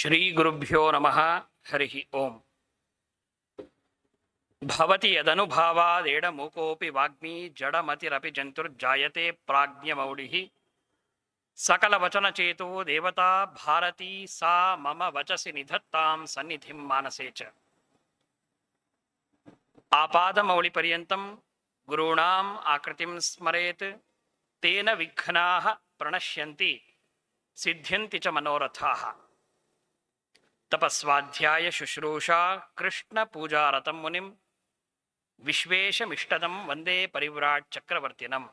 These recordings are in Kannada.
ಶ್ರೀ ಗುರುಭ್ಯೋ ನಮಃ. ಹರಿ ಓಂ. ಭವತಿ ಯದನುಭಾವಾದೇಡ ಮೂಕೋಪಿ ವಾಗ್ಮಿ ಜಡಮತಿರಪಿ ಜಂತುರ್ಜಾಯತೆ ಪ್ರಾಜ್ಞಮೌಳಿಃ ಸಕಲವಚನಚೇತೋ ದೇವತಾ ಭಾರತೀ ಸಾ ಮಮ ವಚಸಿ ನಿಧತ್ತಾಂ ಸನ್ನಿಧಿಂ ಮಾನಸೇ ಚ. ಆಪಾದಮೌಳಿಪರ್ಯಂತಂ ಗುರುಣಾಂ ಆಕೃತಿಂ ಸ್ಮರೇತ್ ತೇನ ವಿಘ್ನಾಃ ಪ್ರಣಶ್ಯಂತಿ ಸಿದ್ಧ್ಯಂತಿ ಚ ಮನೋರಥಾಃ. ತಪಸ್ವಾಧ್ಯಾಯ ಶುಶ್ರೂಷಾ ಕೃಷ್ಣ ಪೂಜಾರತಂ ಮುನಿಂ ವಿಶ್ವೇಶಮಿಷ್ಟದಂ ವಂದೇ ಪರಿವ್ರಾಟ್ ಚಕ್ರವರ್ತಿನಂ.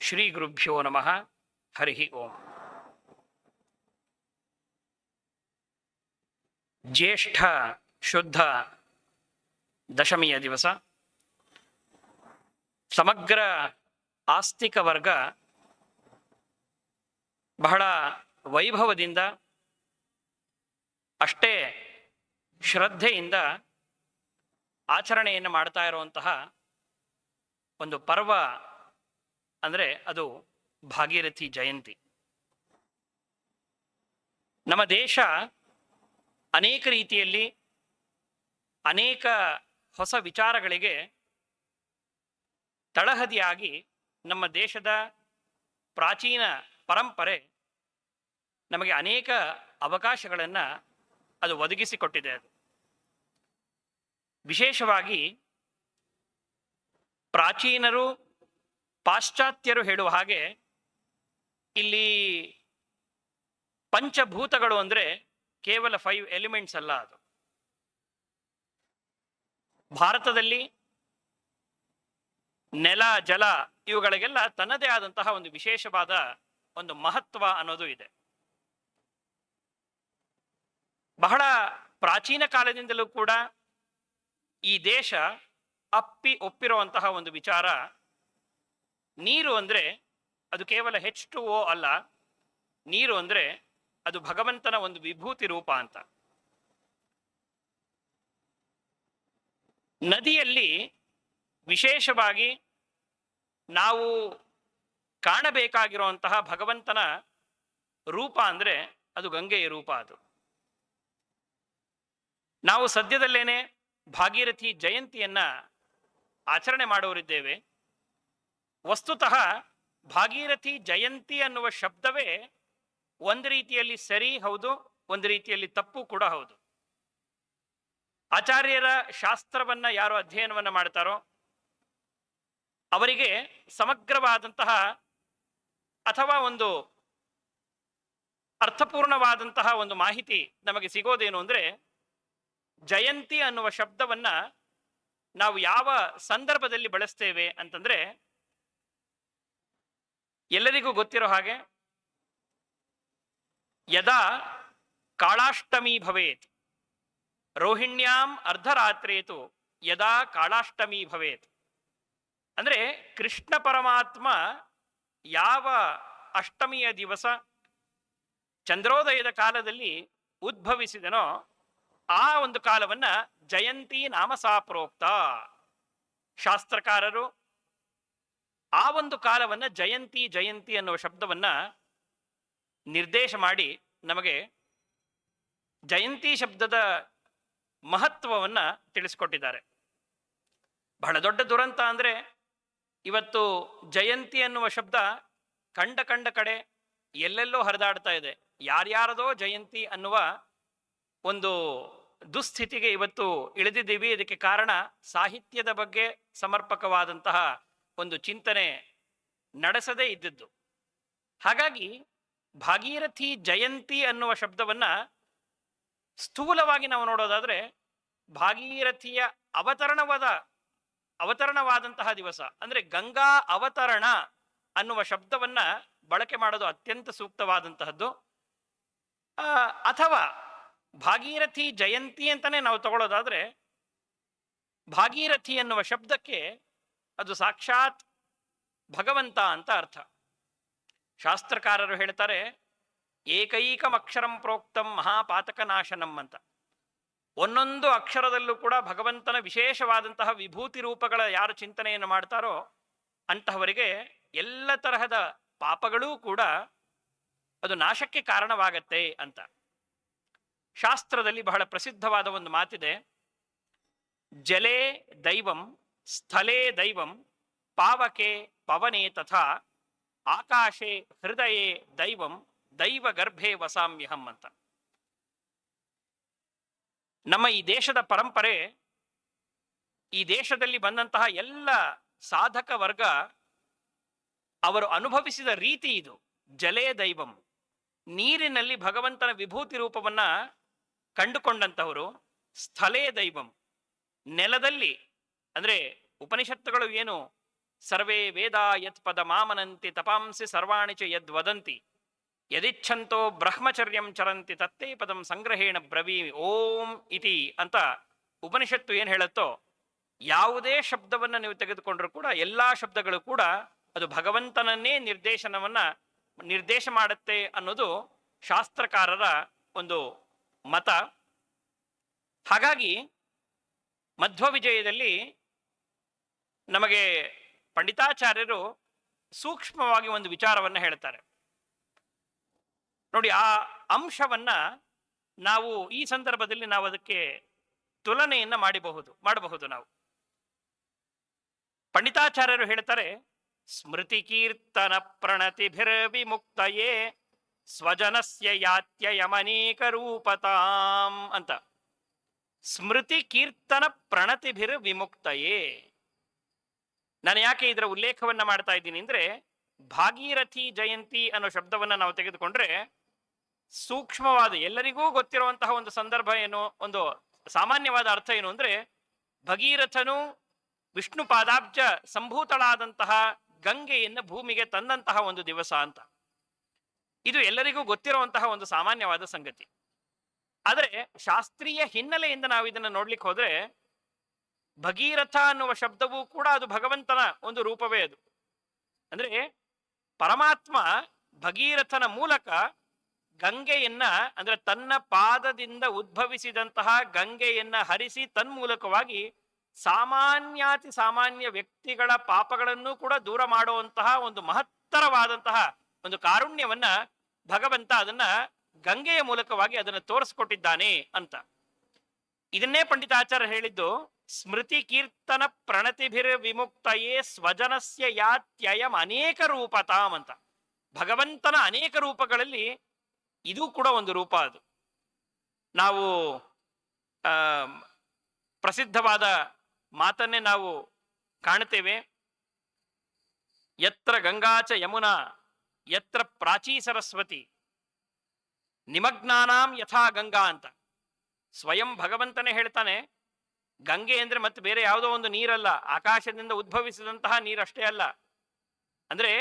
ಶ್ರೀ ಗುರುಭ್ಯೋ ನಮಃ. ಹರಿ ಓಂ. ಜ್ಯೇಷ್ಠ ಶುದ್ಧ ದಶಮಿಯ ದಿವಸ ಸಮಗ್ರ ಆಸ್ತಿಕ ವರ್ಗ ಬಹಳ ವೈಭವದಿಂದ ಅಷ್ಟೇ ಶ್ರದ್ಧೆಯಿಂದ ಆಚರಣೆಯನ್ನು ಮಾಡ್ತಾ ಇರುವಂತಹ ಒಂದು ಪರ್ವ ಅಂದರೆ ಅದು ಭಾಗೀರಥಿ ಜಯಂತಿ. ನಮ್ಮ ದೇಶ ಅನೇಕ ರೀತಿಯಲ್ಲಿ ಅನೇಕ ಹೊಸ ವಿಚಾರಗಳಿಗೆ ತಳಹದಿಯಾಗಿ ನಮ್ಮ ದೇಶದ ಪ್ರಾಚೀನ ಪರಂಪರೆ ನಮಗೆ ಅನೇಕ ಅವಕಾಶಗಳನ್ನು ಅದು ಒದಗಿಸಿಕೊಟ್ಟಿದೆ. ಅದು ವಿಶೇಷವಾಗಿ ಪ್ರಾಚೀನರು ಪಾಶ್ಚಾತ್ಯರು ಹೇಳುವ ಹಾಗೆ ಇಲ್ಲಿ ಪಂಚಭೂತಗಳು ಅಂದರೆ ಕೇವಲ 5 ಎಲಿಮೆಂಟ್ಸ್ ಅಲ್ಲ. ಅದು ಭಾರತದಲ್ಲಿ ನೆಲ ಜಲ ಇವುಗಳಿಗೆಲ್ಲ ತನ್ನದೇ ಆದಂತಹ ಒಂದು ವಿಶೇಷವಾದ ಒಂದು ಮಹತ್ವ ಅನ್ನೋದು ಇದೆ. ಬಹಳ ಪ್ರಾಚೀನ ಕಾಲದಿಂದಲೂ ಕೂಡ ಈ ದೇಶ ಒಪ್ಪಿರುವಂತಹ ಒಂದು ವಿಚಾರ, ನೀರು ಅಂದರೆ ಅದು ಕೇವಲ H2O ಅಲ್ಲ, ನೀರು ಅಂದರೆ ಅದು ಭಗವಂತನ ಒಂದು ವಿಭೂತಿ ರೂಪ ಅಂತ. ನದಿಯಲ್ಲಿ ವಿಶೇಷವಾಗಿ ನಾವು ಕಾಣಬೇಕಾಗಿರುವಂತಹ ಭಗವಂತನ ರೂಪ ಅಂದರೆ ಅದು ಗಂಗೆಯ ರೂಪ. ಅದು ನಾವು ಸದ್ಯದಲ್ಲೇನೆ ಭಾಗೀರಥಿ ಜಯಂತಿಯನ್ನ ಆಚರಣೆ ಮಾಡುವರಿದ್ದೇವೆ. ವಸ್ತುತಃ ಭಾಗೀರಥಿ ಜಯಂತಿ ಅನ್ನುವ ಶಬ್ದವೇ ಒಂದು ರೀತಿಯಲ್ಲಿ ಸರಿ ಹೌದು, ಒಂದು ರೀತಿಯಲ್ಲಿ ತಪ್ಪು ಕೂಡ ಹೌದು. ಆಚಾರ್ಯರ ಶಾಸ್ತ್ರವನ್ನ ಯಾರು ಅಧ್ಯಯನವನ್ನ ಮಾಡ್ತಾರೋ ಅವರಿಗೆ ಸಮಗ್ರವಾದಂತಹ ಅಥವಾ ಒಂದು ಅರ್ಥಪೂರ್ಣವಾದಂತಹ ಒಂದು ಮಾಹಿತಿ ನಮಗೆ ಸಿಗೋದೇನು ಅಂದರೆ, ಜಯಂತಿ ಅನ್ನುವ ಶಬ್ದವನ್ನ ನಾವು ಯಾವ ಸಂದರ್ಭದಲ್ಲಿ ಬಳಸ್ತೇವೆ ಅಂತಂದ್ರೆ, ಎಲ್ಲರಿಗೂ ಗೊತ್ತಿರೋ ಹಾಗೆ ಯದಾ ಕಾಳಾಷ್ಟಮಿ ಭವೇತ್ ರೋಹಿಣ್ಯಾಂ ಅರ್ಧರಾತ್ರೇತು ಯದಾ ಕಾಳಾಷ್ಟಮಿ ಭವೇತ್. ಅಂದ್ರೆ ಕೃಷ್ಣ ಪರಮಾತ್ಮ ಯಾವ ಅಷ್ಟಮಿಯ ದಿವಸ ಚಂದ್ರೋದಯದ ಕಾಲದಲ್ಲಿ ಉದ್ಭವಿಸಿದನೋ ಆ ಒಂದು ಕಾಲವನ್ನ ಜಯಂತಿ ನಾಮಸಾ ಪ್ರೋಕ್ತ. ಶಾಸ್ತ್ರಕಾರರು ಆ ಒಂದು ಕಾಲವನ್ನ ಜಯಂತಿ ಜಯಂತಿ ಅನ್ನುವ ಶಬ್ದವನ್ನ ನಿರ್ದೇಶ ಮಾಡಿ ನಮಗೆ ಜಯಂತಿ ಶಬ್ದದ ಮಹತ್ವವನ್ನ ತಿಳಿಸಿಕೊಟ್ಟಿದ್ದಾರೆ. ಬಹಳ ದೊಡ್ಡ ದುರಂತ ಅಂದರೆ ಇವತ್ತು ಜಯಂತಿ ಅನ್ನುವ ಶಬ್ದ ಕಂಡ ಕಡೆ ಎಲ್ಲೆಲ್ಲೋ ಹರಿದಾಡ್ತಾ ಇದೆ. ಯಾರ್ಯಾರದೋ ಜಯಂತಿ ಅನ್ನುವ ಒಂದು ದುಸ್ಥಿತಿಗೆ ಇವತ್ತು ಇಳಿದಿದ್ದೀವಿ. ಇದಕ್ಕೆ ಕಾರಣ ಸಾಹಿತ್ಯದ ಬಗ್ಗೆ ಸಮರ್ಪಕವಾದಂತಹ ಒಂದು ಚಿಂತನೆ ನಡೆಸದೇ ಇದ್ದದ್ದು. ಹಾಗಾಗಿ ಭಾಗೀರಥಿ ಜಯಂತಿ ಅನ್ನುವ ಶಬ್ದವನ್ನ ಸ್ಥೂಲವಾಗಿ ನಾವು ನೋಡೋದಾದ್ರೆ ಭಾಗೀರಥಿಯ ಅವತರಣವಾದಂತಹ ದಿವಸ ಅಂದ್ರೆ ಗಂಗಾ ಅವತರಣ ಅನ್ನುವ ಶಬ್ದವನ್ನ ಬಳಕೆ ಮಾಡೋದು ಅತ್ಯಂತ ಸೂಕ್ತವಾದಂತಹದ್ದು. ಅಥವಾ ಭಾಗೀರಥಿ ಜಯಂತಿ ಅಂತಾನೆ ನಾವು ತಗೊಳ್ಳೋದಾದ್ರೆ ಭಾಗೀರಥಿ ಎನ್ನುವ ಶಬ್ದಕ್ಕೆ ಅದು ಸಾಕ್ಷಾತ್ ಭಗವಂತ ಅಂತ ಅರ್ಥ. ಶಾಸ್ತ್ರಕಾರರು ಹೇಳ್ತಾರೆ, ಏಕೈಕಂ ಅಕ್ಷರಂ ಪ್ರೋಕ್ತಂ ಮಹಾಪಾತಕ ನಾಶನಂ ಅಂತ. ಒಂದೊಂದು ಅಕ್ಷರದಲ್ಲೂ ಕೂಡ ಭಗವಂತನ ವಿಶೇಷವಾದಂತಹ ವಿಭೂತಿ ರೂಪಗಳ ಯಾರು ಚಿಂತನೆಯನ್ನು ಮಾಡ್ತಾರೋ ಅಂತಹವರಿಗೆ ಎಲ್ಲ ತರಹದ ಪಾಪಗಳೂ ಕೂಡ ಅದು ನಾಶಕ್ಕೆ ಕಾರಣವಾಗತ್ತೆ ಅಂತ. ಶಾಸ್ತ್ರದಲ್ಲಿ ಬಹಳ ಪ್ರಸಿದ್ಧವಾದ ಒಂದು ಮಾತಿದೆ. ಜಲೇ ದೈವಂ, ಸ್ಥಳೇ ದೈವಂ, ಪಾವಕೆ ಪವನೆ ತಥಾ, ಆಕಾಶೆ ಹೃದಯೇ ದೈವಂ, ದೈವ ಗರ್ಭೆ ವಸಾಮ್ಯಹಂ ಅಂತ. ನಮ್ಮ ಈ ದೇಶದ ಪರಂಪರೆ, ಈ ದೇಶದಲ್ಲಿ ಬಂದಂತಹ ಎಲ್ಲ ಸಾಧಕ ವರ್ಗ ಅವರು ಅನುಭವಿಸಿದ ರೀತಿ ಇದು. ಜಲೇ ದೈವಂ, ನೀರಿನಲ್ಲಿ ಭಗವಂತನ ವಿಭೂತಿ ರೂಪವನ್ನ ಕಂಡುಕೊಂಡಂತಹವರು. ಸ್ಥಳೇ ದೈವಂ, ನೆಲದಲ್ಲಿ ಅಂದ್ರೆ ಉಪನಿಷತ್ತುಗಳು ಏನು ಸರ್ವೇ ವೇದ ಯತ್ ಪದ ಮಾಮನಂತಿ ತಪಾಂಸಿ ಸರ್ವಾಣಿ ಚ ಯದ್ ವದಂತಿ ಯದಿಚ್ಛಂತೋ ಬ್ರಹ್ಮಚರ್ಯಂ ಚರಂತಿ ತತ್ತೇ ಪದಂ ಸಂಗ್ರಹೇಣ ಬ್ರವೀಮಿ ಓಂ ಇತಿ ಅಂತ ಉಪನಿಷತ್ತು ಏನು ಹೇಳುತ್ತೋ, ಯಾವುದೇ ಶಬ್ದವನ್ನು ನೀವು ತೆಗೆದುಕೊಂಡ್ರೂ ಕೂಡ ಎಲ್ಲಾ ಶಬ್ದಗಳು ಕೂಡ ಅದು ಭಗವಂತನನ್ನೇ ನಿರ್ದೇಶ ಮಾಡುತ್ತೆ ಅನ್ನೋದು ಶಾಸ್ತ್ರಕಾರರ ಒಂದು ಮತ. ಹಾಗಾಗಿ ಮಧ್ವ ವಿಜಯದಲ್ಲಿ ನಮಗೆ ಪಂಡಿತಾಚಾರ್ಯರು ಸೂಕ್ಷ್ಮವಾಗಿ ಒಂದು ವಿಚಾರವನ್ನು ಹೇಳ್ತಾರೆ ನೋಡಿ. ಆ ಅಂಶವನ್ನ ನಾವು ಈ ಸಂದರ್ಭದಲ್ಲಿ ನಾವು ಅದಕ್ಕೆ ತುಲನೆಯನ್ನ ಮಾಡಬಹುದು ನಾವು. ಪಂಡಿತಾಚಾರ್ಯರು ಹೇಳ್ತಾರೆ, ಸ್ಮೃತಿ ಕೀರ್ತನ ಪ್ರಣತಿಭಿರ್ವಿಮುಕ್ತಯೇ ಸ್ವಜನಸ್ಯ ಯಾತ್ಯಯಮನೇಕ ರೂಪತಾಂ ಅಂತ. ಸ್ಮೃತಿ ಕೀರ್ತನ ಪ್ರಣತಿಭಿರ್ವಿಮುಕ್ತಯೇ. ನಾನು ಯಾಕೆ ಇದರ ಉಲ್ಲೇಖವನ್ನ ಮಾಡ್ತಾ ಇದ್ದೀನಿ ಅಂದ್ರೆ, ಭಾಗೀರಥಿ ಜಯಂತಿ ಅನ್ನೋ ಶಬ್ದವನ್ನ ನಾವು ತೆಗೆದುಕೊಂಡ್ರೆ ಸೂಕ್ಷ್ಮವಾದ ಎಲ್ಲರಿಗೂ ಗೊತ್ತಿರುವಂತಹ ಒಂದು ಸಂದರ್ಭ ಏನು, ಒಂದು ಸಾಮಾನ್ಯವಾದ ಅರ್ಥ ಏನು ಅಂದ್ರೆ, ಭಗೀರಥನು ವಿಷ್ಣು ಪಾದಾಬ್ಜ ಸಂಭೂತಳಾದಂತಹ ಗಂಗೆಯನ್ನು ಭೂಮಿಗೆ ತಂದಂತಹ ಒಂದು ದಿವಸ ಅಂತ. ಇದು ಎಲ್ಲರಿಗೂ ಗೊತ್ತಿರುವಂತಹ ಒಂದು ಸಾಮಾನ್ಯವಾದ ಸಂಗತಿ. ಆದರೆ ಶಾಸ್ತ್ರೀಯ ಹಿನ್ನೆಲೆಯಿಂದ ನಾವು ಇದನ್ನು ನೋಡ್ಲಿಕ್ಕೆ ಹೋದ್ರೆ, ಭಗೀರಥ ಅನ್ನುವ ಶಬ್ದವೂ ಕೂಡ ಅದು ಭಗವಂತನ ಒಂದು ರೂಪವೇ. ಅದು ಅಂದ್ರೆ ಪರಮಾತ್ಮ ಭಗೀರಥನ ಮೂಲಕ ಗಂಗೆಯನ್ನ, ಅಂದ್ರೆ ತನ್ನ ಪಾದದಿಂದ ಉದ್ಭವಿಸಿದಂತಹ ಗಂಗೆಯನ್ನ ಹರಿಸಿ ತನ್ಮೂಲಕವಾಗಿ ಸಾಮಾನ್ಯಾತಿ ಸಾಮಾನ್ಯ ವ್ಯಕ್ತಿಗಳ ಪಾಪಗಳನ್ನು ಕೂಡ ದೂರ ಮಾಡುವಂತಹ ಒಂದು ಮಹತ್ತರವಾದಂತಹ ಒಂದು ಕಾರುಣ್ಯವನ್ನ ಭಗವಂತ ಅದನ್ನ ಗಂಗೆಯ ಮೂಲಕವಾಗಿ ಅದನ್ನು ತೋರಿಸ್ಕೊಟ್ಟಿದ್ದಾನೆ ಅಂತ. ಇದನ್ನೇ ಪಂಡಿತಾಚಾರ್ಯ ಹೇಳಿದ್ದು, ಸ್ಮೃತಿ ಕೀರ್ತನ ಪ್ರಣತಿಭಿರ್ ವಿಮುಕ್ತಯೇ ಸ್ವಜನಸ್ಯ ಯಾತ್ಯಯಂ ಅನೇಕ ರೂಪತಾಂ ಅಂತ. ಭಗವಂತನ ಅನೇಕ ರೂಪಗಳಲ್ಲಿ ಇದು ಕೂಡ ಒಂದು ರೂಪ. ಅದು ನಾವು ಪ್ರಸಿದ್ಧವಾದ ಮಾತನ್ನೇ ನಾವು ಕಾಣುತ್ತೇವೆ. ಯತ್ರ ಗಂಗಾಚ ಯಮುನಾ ಯತ್ರ ಪ್ರಾಚೀ ಸರಸ್ವತಿ ನಿಮಗ್ನಾನಾಂ ಯಥಾ ಗಂಗಾ ಅಂತ. ಸ್ವಯಂ ಭಗವಂತನೇ ಹೇಳ್ತಾನೆ, ಗಂಗೆ ಅಂದ್ರೆ ಮತ್ತೆ ಬೇರೆ ಯಾವುದೋ ಒಂದು ನೀರಲ್ಲ, ಆಕಾಶದಿಂದ ಉದ್ಭವಿಸಿದಂತಹ ನೀರಷ್ಟೇ ಅಲ್ಲ, ಅಂದ್ರೆ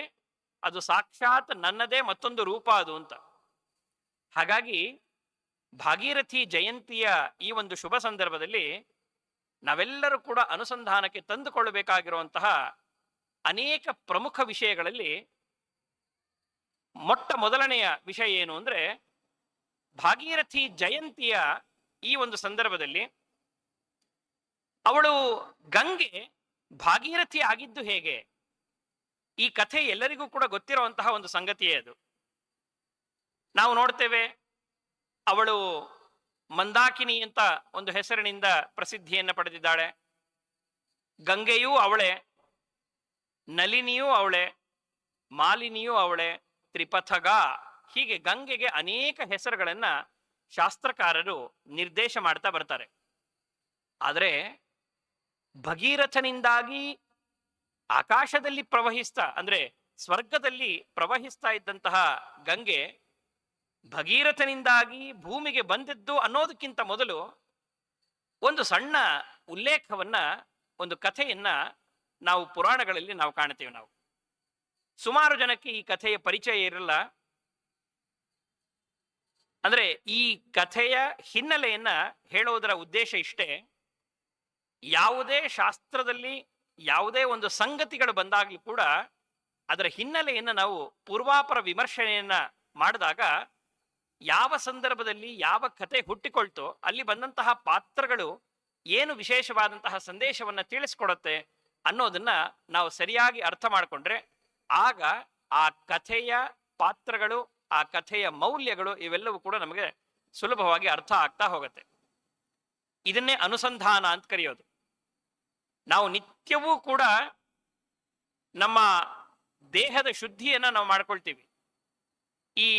ಅದು ಸಾಕ್ಷಾತ್ ನನ್ನದೇ ಮತ್ತೊಂದು ರೂಪ ಅದು ಅಂತ. ಹಾಗಾಗಿ ಭಾಗೀರಥಿ ಜಯಂತಿಯ ಈ ಒಂದು ಶುಭ ಸಂದರ್ಭದಲ್ಲಿ ನಾವೆಲ್ಲರೂ ಕೂಡ ಅನುಸಂಧಾನಕ್ಕೆ ತಂದುಕೊಳ್ಳಬೇಕಾಗಿರುವಂತಹ ಅನೇಕ ಪ್ರಮುಖ ವಿಷಯಗಳಲ್ಲಿ ಮೊದಲನೆಯ ವಿಷಯ ಏನು ಅಂದ್ರೆ, ಭಾಗೀರಥಿ ಜಯಂತಿಯ ಈ ಒಂದು ಸಂದರ್ಭದಲ್ಲಿ ಅವಳು ಗಂಗೆ ಭಾಗೀರಥಿ ಆಗಿದ್ದು ಹೇಗೆ? ಈ ಕಥೆ ಎಲ್ಲರಿಗೂ ಕೂಡ ಗೊತ್ತಿರುವಂತಹ ಒಂದು ಸಂಗತಿಯೇ ಅದು. ನಾವು ನೋಡ್ತೇವೆ, ಅವಳು ಮಂದಾಕಿನಿ ಅಂತ ಒಂದು ಹೆಸರಿನಿಂದ ಪ್ರಸಿದ್ಧಿಯನ್ನು ಪಡೆದಿದ್ದಾಳೆ. ಗಂಗೆಯೂ ಅವಳೆ, ನಲಿನಿಯೂ ಅವಳೆ, ಮಾಲಿನಿಯೂ ಅವಳೆ, ತ್ರಿಪಥಗ, ಹೀಗೆ ಗಂಗೆಗೆ ಅನೇಕ ಹೆಸರುಗಳನ್ನ ಶಾಸ್ತ್ರಕಾರರು ನಿರ್ದೇಶ ಮಾಡ್ತಾ ಬರ್ತಾರೆ. ಆದರೆ ಭಗೀರಥನಿಂದಾಗಿ ಆಕಾಶದಲ್ಲಿ ಪ್ರವಹಿಸ್ತಾ, ಅಂದ್ರೆ ಸ್ವರ್ಗದಲ್ಲಿ ಪ್ರವಹಿಸ್ತಾ ಇದ್ದಂತಹ ಗಂಗೆ ಭಗೀರಥನಿಂದಾಗಿ ಭೂಮಿಗೆ ಬಂದಿದ್ದು ಅನ್ನೋದಕ್ಕಿಂತ ಮೊದಲು ಒಂದು ಸಣ್ಣ ಉಲ್ಲೇಖವನ್ನ, ಒಂದು ಕಥೆಯನ್ನ ನಾವು ಪುರಾಣಗಳಲ್ಲಿ ನಾವು ಕಾಣ್ತೇವೆ. ನಾವು ಸುಮಾರು ಜನಕ್ಕೆ ಈ ಕಥೆಯ ಪರಿಚಯ ಇರಲ್ಲ. ಅಂದ್ರೆ ಈ ಕಥೆಯ ಹಿನ್ನೆಲೆಯನ್ನ ಹೇಳುವುದರ ಉದ್ದೇಶ ಇಷ್ಟೇ, ಯಾವುದೇ ಶಾಸ್ತ್ರದಲ್ಲಿ ಯಾವುದೇ ಒಂದು ಸಂಗತಿಗಳು ಬಂದಾಗಲೂ ಕೂಡ ಅದರ ಹಿನ್ನೆಲೆಯನ್ನು ನಾವು ಪೂರ್ವಾಪರ ವಿಮರ್ಶನೆಯನ್ನ ಮಾಡಿದಾಗ ಯಾವ ಸಂದರ್ಭದಲ್ಲಿ ಯಾವ ಕಥೆ ಹುಟ್ಟಿಕೊಳ್ತೋ ಅಲ್ಲಿ ಬಂದಂತಹ ಪಾತ್ರಗಳು ಏನು ವಿಶೇಷವಾದಂತಹ ಸಂದೇಶವನ್ನ ತಿಳಿಸ್ಕೊಡುತ್ತೆ ಅನ್ನೋದನ್ನ ನಾವು ಸರಿಯಾಗಿ ಅರ್ಥ ಮಾಡಿಕೊಂಡ್ರೆ ಆಗ ಆ ಕಥೆಯ ಪಾತ್ರಗಳು, ಆ ಕಥೆಯ ಮೌಲ್ಯಗಳು ಇವೆಲ್ಲವೂ ಕೂಡ ನಮಗೆ ಸುಲಭವಾಗಿ ಅರ್ಥ ಆಗ್ತಾ ಹೋಗುತ್ತೆ. ಇದನ್ನೇ ಅನುಸಂಧಾನ ಅಂತ ಕರೆಯೋದು. ನಾವು ನಿತ್ಯವೂ ಕೂಡ ನಮ್ಮ ದೇಹದ ಶುದ್ಧಿಯನ್ನ ನಾವು ಮಾಡ್ಕೊಳ್ತೀವಿ. ಈ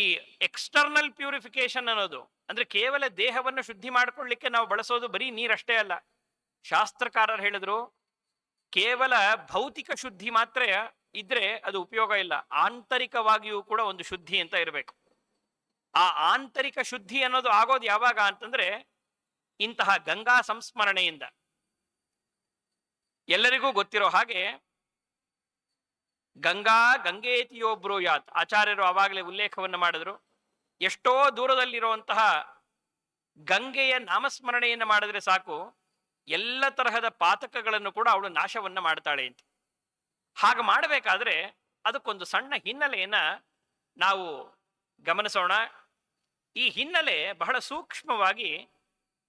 ಎಕ್ಸ್ಟರ್ನಲ್ ಪ್ಯೂರಿಫಿಕೇಶನ್ ಅನ್ನೋದು ಅಂದ್ರೆ ಕೇವಲ ದೇಹವನ್ನು ಶುದ್ಧಿ ಮಾಡ್ಕೊಳ್ಳಿಕ್ಕೆ ನಾವು ಬಳಸೋದು ಬರೀ ನೀರಷ್ಟೇ ಅಲ್ಲ. ಶಾಸ್ತ್ರಕಾರರು ಹೇಳಿದ್ರು, ಕೇವಲ ಭೌತಿಕ ಶುದ್ಧಿ ಮಾತ್ರ ಇದ್ರೆ ಅದು ಉಪಯೋಗ ಇಲ್ಲ, ಆಂತರಿಕವಾಗಿಯೂ ಕೂಡ ಒಂದು ಶುದ್ಧಿ ಅಂತ ಇರಬೇಕು. ಆ ಆಂತರಿಕ ಶುದ್ಧಿ ಅನ್ನೋದು ಆಗೋದು ಯಾವಾಗ ಅಂತಂದ್ರೆ ಇಂತಹ ಗಂಗಾ ಸಂಸ್ಮರಣೆಯಿಂದ. ಎಲ್ಲರಿಗೂ ಗೊತ್ತಿರೋ ಹಾಗೆ ಗಂಗೇತಿಯೋ ಬ್ರೂಯಾತ್ ಆಚಾರ್ಯರು ಆವಾಗಲೇ ಉಲ್ಲೇಖವನ್ನು ಮಾಡಿದ್ರು. ಎಷ್ಟೋ ದೂರದಲ್ಲಿರುವಂತಹ ಗಂಗೆಯ ನಾಮಸ್ಮರಣೆಯನ್ನು ಮಾಡಿದ್ರೆ ಸಾಕು, ಎಲ್ಲ ತರಹದ ಪಾತಕಗಳನ್ನು ಕೂಡ ಅವಳು ನಾಶವನ್ನ ಮಾಡ್ತಾಳೆ ಅಂತ. ಹಾಗೆ ಮಾಡಬೇಕಾದ್ರೆ ಅದಕ್ಕೊಂದು ಸಣ್ಣ ಹಿನ್ನೆಲೆಯನ್ನ ನಾವು ಗಮನಿಸೋಣ. ಈ ಹಿನ್ನೆಲೆ ಬಹಳ ಸೂಕ್ಷ್ಮವಾಗಿ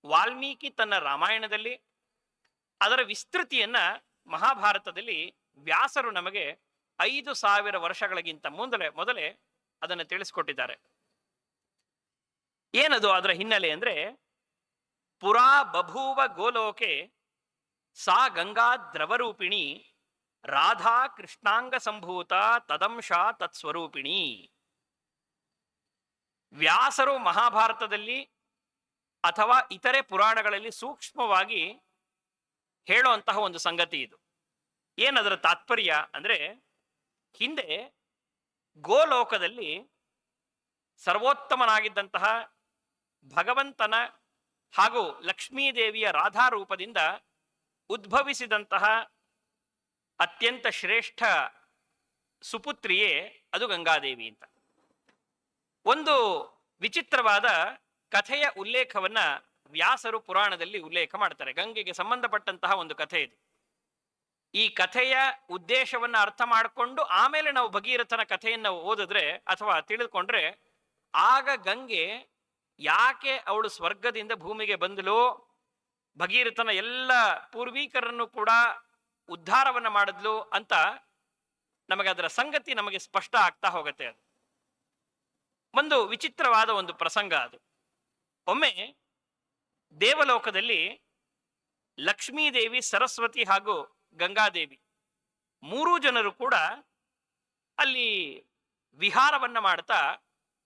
ವಾಲ್ಮೀಕಿ ತನ್ನ ರಾಮಾಯಣದಲ್ಲಿ, ಅದರ ವಿಸ್ತೃತಿಯನ್ನ ಮಹಾಭಾರತದಲ್ಲಿ ವ್ಯಾಸರು ನಮಗೆ 5000 ವರ್ಷಗಳಿಗಿಂತ ಮೊದಲೇ ಅದನ್ನು ತಿಳಿಸ್ಕೊಟ್ಟಿದ್ದಾರೆ. ಏನದು ಅದರ ಹಿನ್ನೆಲೆ ಅಂದ್ರೆ, ಪುರಾ ಬಭೂವ ಗೋಲೋಕೆ ಸಾ ಗಂಗಾ ದ್ರವರೂಪಿಣಿ ರಾಧಾ ಕೃಷ್ಣಾಂಗ ಸಂಭೂತ ತದಂಶ ತತ್ಸ್ವರೂಪಿಣಿ. ವ್ಯಾಸರು ಮಹಾಭಾರತದಲ್ಲಿ ಅಥವಾ ಇತರೆ ಪುರಾಣಗಳಲ್ಲಿ ಸೂಕ್ಷ್ಮವಾಗಿ ಹೇಳುವಂತಹ ಒಂದು ಸಂಗತಿ ಇದು. ಏನದರ ತಾತ್ಪರ್ಯ ಅಂದ್ರೆ, ಹಿಂದೆ ಗೋಲೋಕದಲ್ಲಿ ಸರ್ವೋತ್ತಮನಾಗಿದ್ದಂತಹ ಭಗವಂತನ ಹಾಗೂ ಲಕ್ಷ್ಮೀದೇವಿಯ ರಾಧಾ ರೂಪದಿಂದ ಉದ್ಭವಿಸಿದಂತಹ ಅತ್ಯಂತ ಶ್ರೇಷ್ಠ ಸುಪುತ್ರಿಯೇ ಅದು ಗಂಗಾದೇವಿ ಅಂತ. ಒಂದು ವಿಚಿತ್ರವಾದ ಕಥೆಯ ಉಲ್ಲೇಖವನ್ನ ವ್ಯಾಸರು ಪುರಾಣದಲ್ಲಿ ಉಲ್ಲೇಖ ಮಾಡ್ತಾರೆ. ಗಂಗೆಗೆ ಸಂಬಂಧಪಟ್ಟಂತಹ ಒಂದು ಕಥೆ ಇದು. ಈ ಕಥೆಯ ಉದ್ದೇಶವನ್ನ ಅರ್ಥ ಮಾಡಿಕೊಂಡು ಆಮೇಲೆ ನಾವು ಭಗೀರಥನ ಕಥೆಯನ್ನು ಓದಿದ್ರೆ ಅಥವಾ ತಿಳಿದುಕೊಂಡ್ರೆ, ಆಗ ಗಂಗೆ ಯಾಕೆ ಅವಳು ಸ್ವರ್ಗದಿಂದ ಭೂಮಿಗೆ ಬಂದಳು, ಭಗೀರಥನ ಎಲ್ಲ ಪೂರ್ವಿಕರನ್ನು ಕೂಡ ಉದ್ಧಾರವನ್ನ ಮಾಡಿದ್ಲು ಅಂತ ನಮಗೆ ಅದರ ಸಂಗತಿ ನಮಗೆ ಸ್ಪಷ್ಟ ಆಗ್ತಾ ಹೋಗುತ್ತೆ. ಅದು ಒಂದು ವಿಚಿತ್ರವಾದ ಒಂದು ಪ್ರಸಂಗ. ಅದು ಒಮ್ಮೆ ದೇವಲೋಕದಲ್ಲಿ ಲಕ್ಷ್ಮೀದೇವಿ, ಸರಸ್ವತಿ ಹಾಗೂ ಗಂಗಾದೇವಿ 3 ಜನರು ಕೂಡ ಅಲ್ಲಿ ವಿಹಾರವನ್ನ ಮಾಡ್ತಾ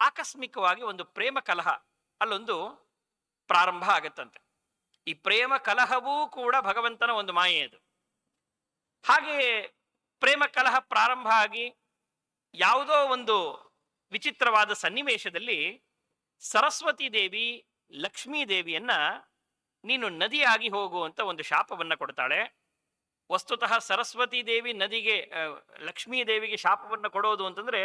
ಆಕಸ್ಮಿಕವಾಗಿ ಒಂದು ಪ್ರೇಮ ಕಲಹ ಅಲ್ಲೊಂದು ಪ್ರಾರಂಭ ಆಗತ್ತಂತೆ. ಈ ಪ್ರೇಮ ಕಲಹವೂ ಕೂಡ ಭಗವಂತನ ಒಂದು ಮಾಯೆ ಅದು. ಹಾಗೆ ಪ್ರೇಮ ಕಲಹ ಪ್ರಾರಂಭ ಆಗಿ ಯಾವುದೋ ಒಂದು ವಿಚಿತ್ರವಾದ ಸನ್ನಿವೇಶದಲ್ಲಿ ಸರಸ್ವತಿ ದೇವಿ ಲಕ್ಷ್ಮೀ ದೇವಿಯನ್ನ ನೀನು ನದಿಯಾಗಿ ಹೋಗು ಅಂತ ಒಂದು ಶಾಪವನ್ನ ಕೊಡ್ತಾಳೆ. ವಸ್ತುತಃ ಸರಸ್ವತಿ ದೇವಿ ನದಿಗೆ, ಲಕ್ಷ್ಮೀ ದೇವಿಗೆ ಶಾಪವನ್ನ ಕೊಡೋದು ಅಂತಂದ್ರೆ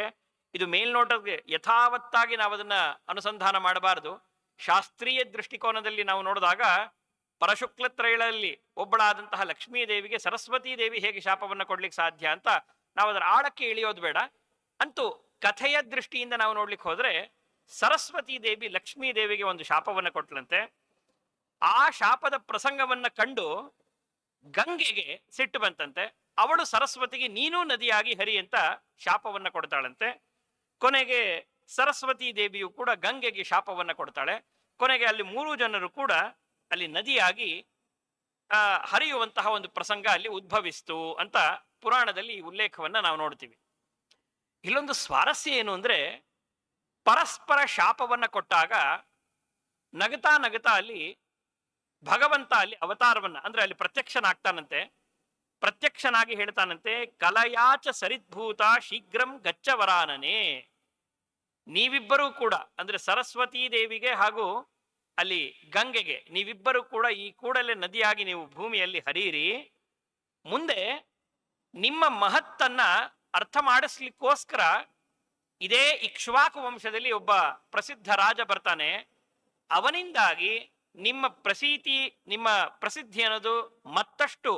ಇದು ಮೇಲ್ನೋಟಕ್ಕೆ ಯಥಾವತ್ತಾಗಿ ನಾವು ಅದನ್ನ ಅನುಸಂಧಾನ ಮಾಡಬಾರದು. ಶಾಸ್ತ್ರೀಯ ದೃಷ್ಟಿಕೋನದಲ್ಲಿ ನಾವು ನೋಡಿದಾಗ ಪರಶುಕ್ಲ ತ್ರೈಳಲ್ಲಿ ಒಬ್ಬಳಾದಂತಹ ಲಕ್ಷ್ಮೀ ದೇವಿಗೆ ಸರಸ್ವತಿ ದೇವಿ ಹೇಗೆ ಶಾಪವನ್ನ ಕೊಡ್ಲಿಕ್ಕೆ ಸಾಧ್ಯ ಅಂತ ನಾವು ಅದರ ಆಳಕ್ಕೆ ಇಳಿಯೋದು ಬೇಡ. ಅಂತೂ ಕಥೆಯ ದೃಷ್ಟಿಯಿಂದ ನಾವು ನೋಡ್ಲಿಕ್ಕೆ ಹೋದ್ರೆ ಸರಸ್ವತಿ ದೇವಿ ಲಕ್ಷ್ಮೀ ದೇವಿಗೆ ಒಂದು ಶಾಪವನ್ನ ಕೊಟ್ಲಂತೆ. ಆ ಶಾಪದ ಪ್ರಸಂಗವನ್ನ ಕಂಡು ಗಂಗೆಗೆ ಸಿಟ್ಟು ಬಂತಂತೆ. ಅವಳು ಸರಸ್ವತಿಗೆ ನೀನೂ ನದಿಯಾಗಿ ಹರಿ ಅಂತ ಶಾಪವನ್ನ ಕೊಡ್ತಾಳಂತೆ. ಕೊನೆಗೆ ಸರಸ್ವತಿ ದೇವಿಯು ಕೂಡ ಗಂಗೆಗೆ ಶಾಪವನ್ನ ಕೊಡ್ತಾಳೆ. ಕೊನೆಗೆ ಅಲ್ಲಿ 3 ಜನರು ಕೂಡ ಅಲ್ಲಿ ನದಿಯಾಗಿ ಹರಿಯುವಂತಹ ಒಂದು ಪ್ರಸಂಗ ಅಲ್ಲಿ ಉದ್ಭವಿಸ್ತು ಅಂತ ಪುರಾಣದಲ್ಲಿ ಈ ಉಲ್ಲೇಖವನ್ನ ನಾವು ನೋಡ್ತೀವಿ. ಇಲ್ಲೊಂದು ಸ್ವಾರಸ್ಯ ಏನು ಅಂದ್ರೆ, ಪರಸ್ಪರ ಶಾಪವನ್ನ ಕೊಟ್ಟಾಗ ನಗತಾ ನಗತಾ ಅಲ್ಲಿ ಭಗವಂತ ಅಲ್ಲಿ ಅವತಾರವನ್ನ ಅಂದ್ರೆ ಅಲ್ಲಿ ಪ್ರತ್ಯಕ್ಷನಾಗ್ತಾನಂತೆ. ಪ್ರತ್ಯಕ್ಷನಾಗಿ ಹೇಳ್ತಾನಂತೆ, ಕಲಯಾಚ ಸರಿದ್ಭೂತ ಶೀಘ್ರಂ ಗಚ್ಚವರಾನನೆ. ನೀವಿಬ್ಬರೂ ಕೂಡ ಅಂದ್ರೆ ಸರಸ್ವತೀ ದೇವಿಗೆ ಹಾಗೂ ಅಲ್ಲಿ ಗಂಗೆಗೆ ನೀವಿಬ್ಬರೂ ಕೂಡ ಈ ಕೂಡಲೇ ನದಿಯಾಗಿ ನೀವು ಭೂಮಿಯಲ್ಲಿ ಹರಿಯಿರಿ. ಮುಂದೆ ನಿಮ್ಮ ಮಹತ್ತನ್ನ ಅರ್ಥ ಮಾಡಿಸ್ಲಿಕ್ಕೋಸ್ಕರ ಇದೇ ಇಕ್ಷ್ವಾಕು ವಂಶದಲ್ಲಿ ಒಬ್ಬ ಪ್ರಸಿದ್ಧ ರಾಜ ಬರ್ತಾನೆ. ಅವನಿಂದಾಗಿ ನಿಮ್ಮ ಪ್ರಸಿದ್ಧಿ ಅನ್ನೋದು ಮತ್ತಷ್ಟು